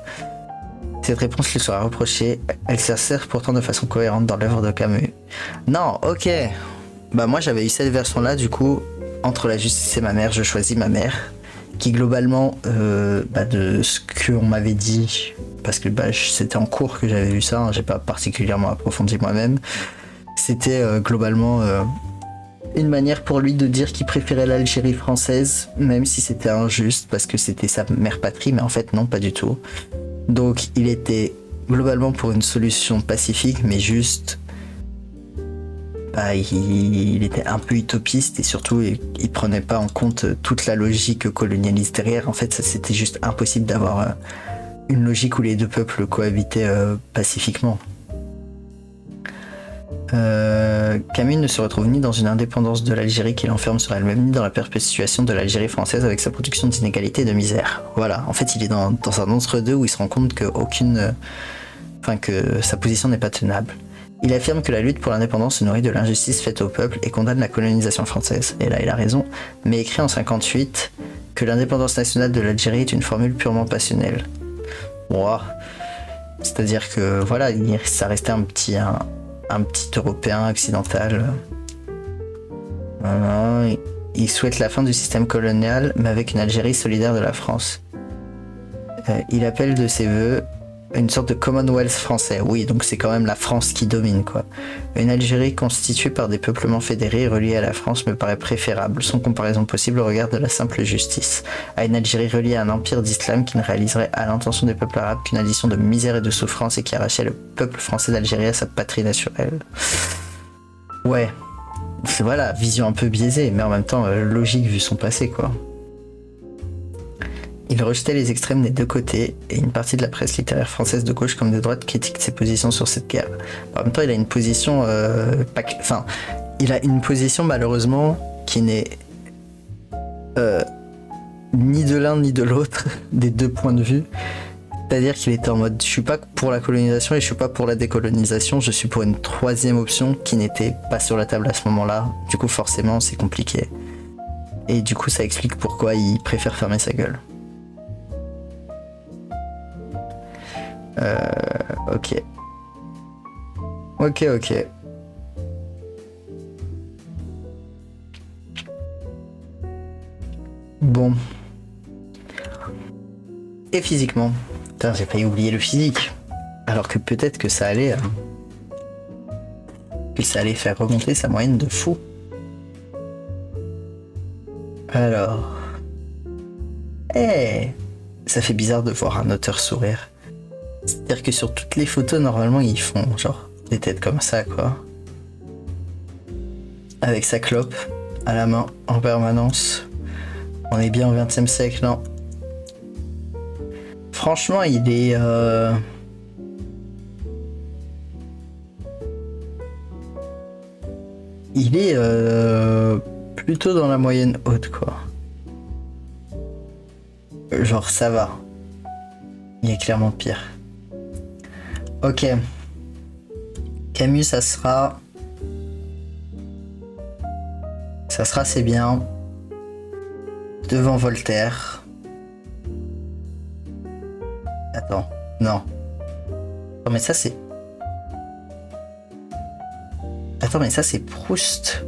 Cette réponse lui sera reprochée. Elle s'insère pourtant de façon cohérente dans l'œuvre de Camus. Non, ok. Bah moi j'avais eu cette version-là, du coup, entre la justice et ma mère, je choisis ma mère. Qui globalement, de ce qu'on m'avait dit, parce que c'était en cours que j'avais vu ça, hein, j'ai pas particulièrement approfondi moi-même, c'était globalement une manière pour lui de dire qu'il préférait l'Algérie française, même si c'était injuste, parce que c'était sa mère patrie, mais en fait non, pas du tout. Donc il était globalement pour une solution pacifique, mais juste... il était un peu utopiste et surtout il prenait pas en compte toute la logique colonialiste derrière. En fait, c'était juste impossible d'avoir une logique où les deux peuples cohabitaient pacifiquement. Camus ne se retrouve ni dans une indépendance de l'Algérie qui l'enferme sur elle-même, ni dans la perpétuation de l'Algérie française avec sa production d'inégalité et de misère. Voilà, en fait il est dans un entre-deux où il se rend compte que que sa position n'est pas tenable. Il affirme que la lutte pour l'indépendance se nourrit de l'injustice faite au peuple et condamne la colonisation française. Et là, il a raison, mais écrit en 58 que l'indépendance nationale de l'Algérie est une formule purement passionnelle. Wow. C'est-à-dire que voilà, ça restait un petit Européen occidental. Voilà. Il souhaite la fin du système colonial, mais avec une Algérie solidaire de la France. Il appelle de ses vœux une sorte de Commonwealth français, oui, donc c'est quand même la France qui domine, quoi. Une Algérie constituée par des peuplements fédérés et reliés à la France me paraît préférable, sans comparaison possible au regard de la simple justice, à une Algérie reliée à un empire d'islam qui ne réaliserait à l'intention des peuples arabes qu'une addition de misère et de souffrance et qui arrachait le peuple français d'Algérie à sa patrie naturelle. Ouais, c'est voilà, vision un peu biaisée, mais en même temps logique vu son passé, quoi. Il rejetait les extrêmes des deux côtés, et une partie de la presse littéraire française de gauche comme de droite critique ses positions sur cette guerre. En même temps, il a une position... il a une position malheureusement qui n'est ni de l'un ni de l'autre, des deux points de vue. C'est-à-dire qu'il était en mode, je suis pas pour la colonisation et je suis pas pour la décolonisation, je suis pour une troisième option qui n'était pas sur la table à ce moment-là. Du coup, forcément, c'est compliqué. Et du coup, ça explique pourquoi il préfère fermer sa gueule. Ok. Bon. Et physiquement. Putain, j'ai failli oublier le physique. Alors que peut-être que ça allait... faire remonter sa moyenne de fou. Alors... ça fait bizarre de voir un auteur sourire. C'est-à-dire que sur toutes les photos, normalement, ils font genre des têtes comme ça, quoi. Avec sa clope à la main, en permanence. On est bien au XXe siècle, non? Franchement, il est... Il est plutôt dans la moyenne haute, quoi. Genre, ça va. Il est clairement pire. Ok. Camus, ça sera c'est bien. Devant Voltaire. Attends, non. Non mais ça c'est... Attends mais ça c'est Proust.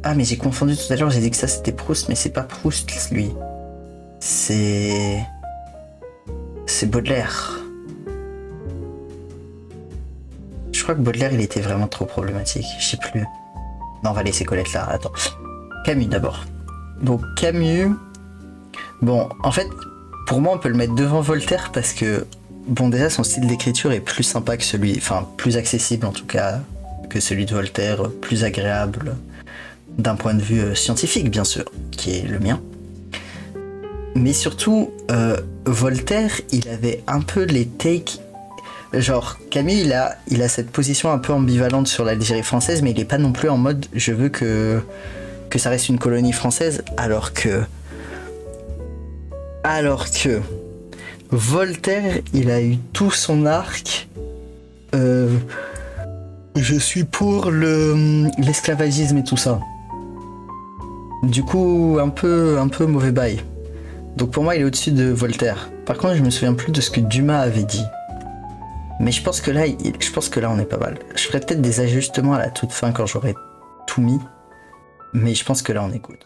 Ah mais j'ai confondu tout à l'heure, j'ai dit que ça c'était Proust, mais c'est pas Proust lui. C'est Baudelaire. Je crois que Baudelaire il était vraiment trop problématique, je sais plus. Non, on va laisser Colette là, attends. Camus d'abord. Donc Camus... Bon, en fait, pour moi on peut le mettre devant Voltaire parce que, bon déjà son style d'écriture est plus sympa que celui... Enfin, plus accessible en tout cas que celui de Voltaire, plus agréable d'un point de vue scientifique bien sûr, qui est le mien. Mais surtout, Voltaire, il avait un peu les takes... Genre, Camus, il a cette position un peu ambivalente sur l'Algérie française, mais il est pas non plus en mode « je veux que ça reste une colonie française », alors que Alors que Voltaire, il a eu tout son arc. Je suis pour l'esclavagisme et tout ça. Du coup, un peu mauvais bail. Donc pour moi, il est au-dessus de Voltaire. Par contre, je me souviens plus de ce que Dumas avait dit. Mais je pense que là, on est pas mal. Je ferai peut-être des ajustements à la toute fin quand j'aurai tout mis. Mais je pense que là, on est good.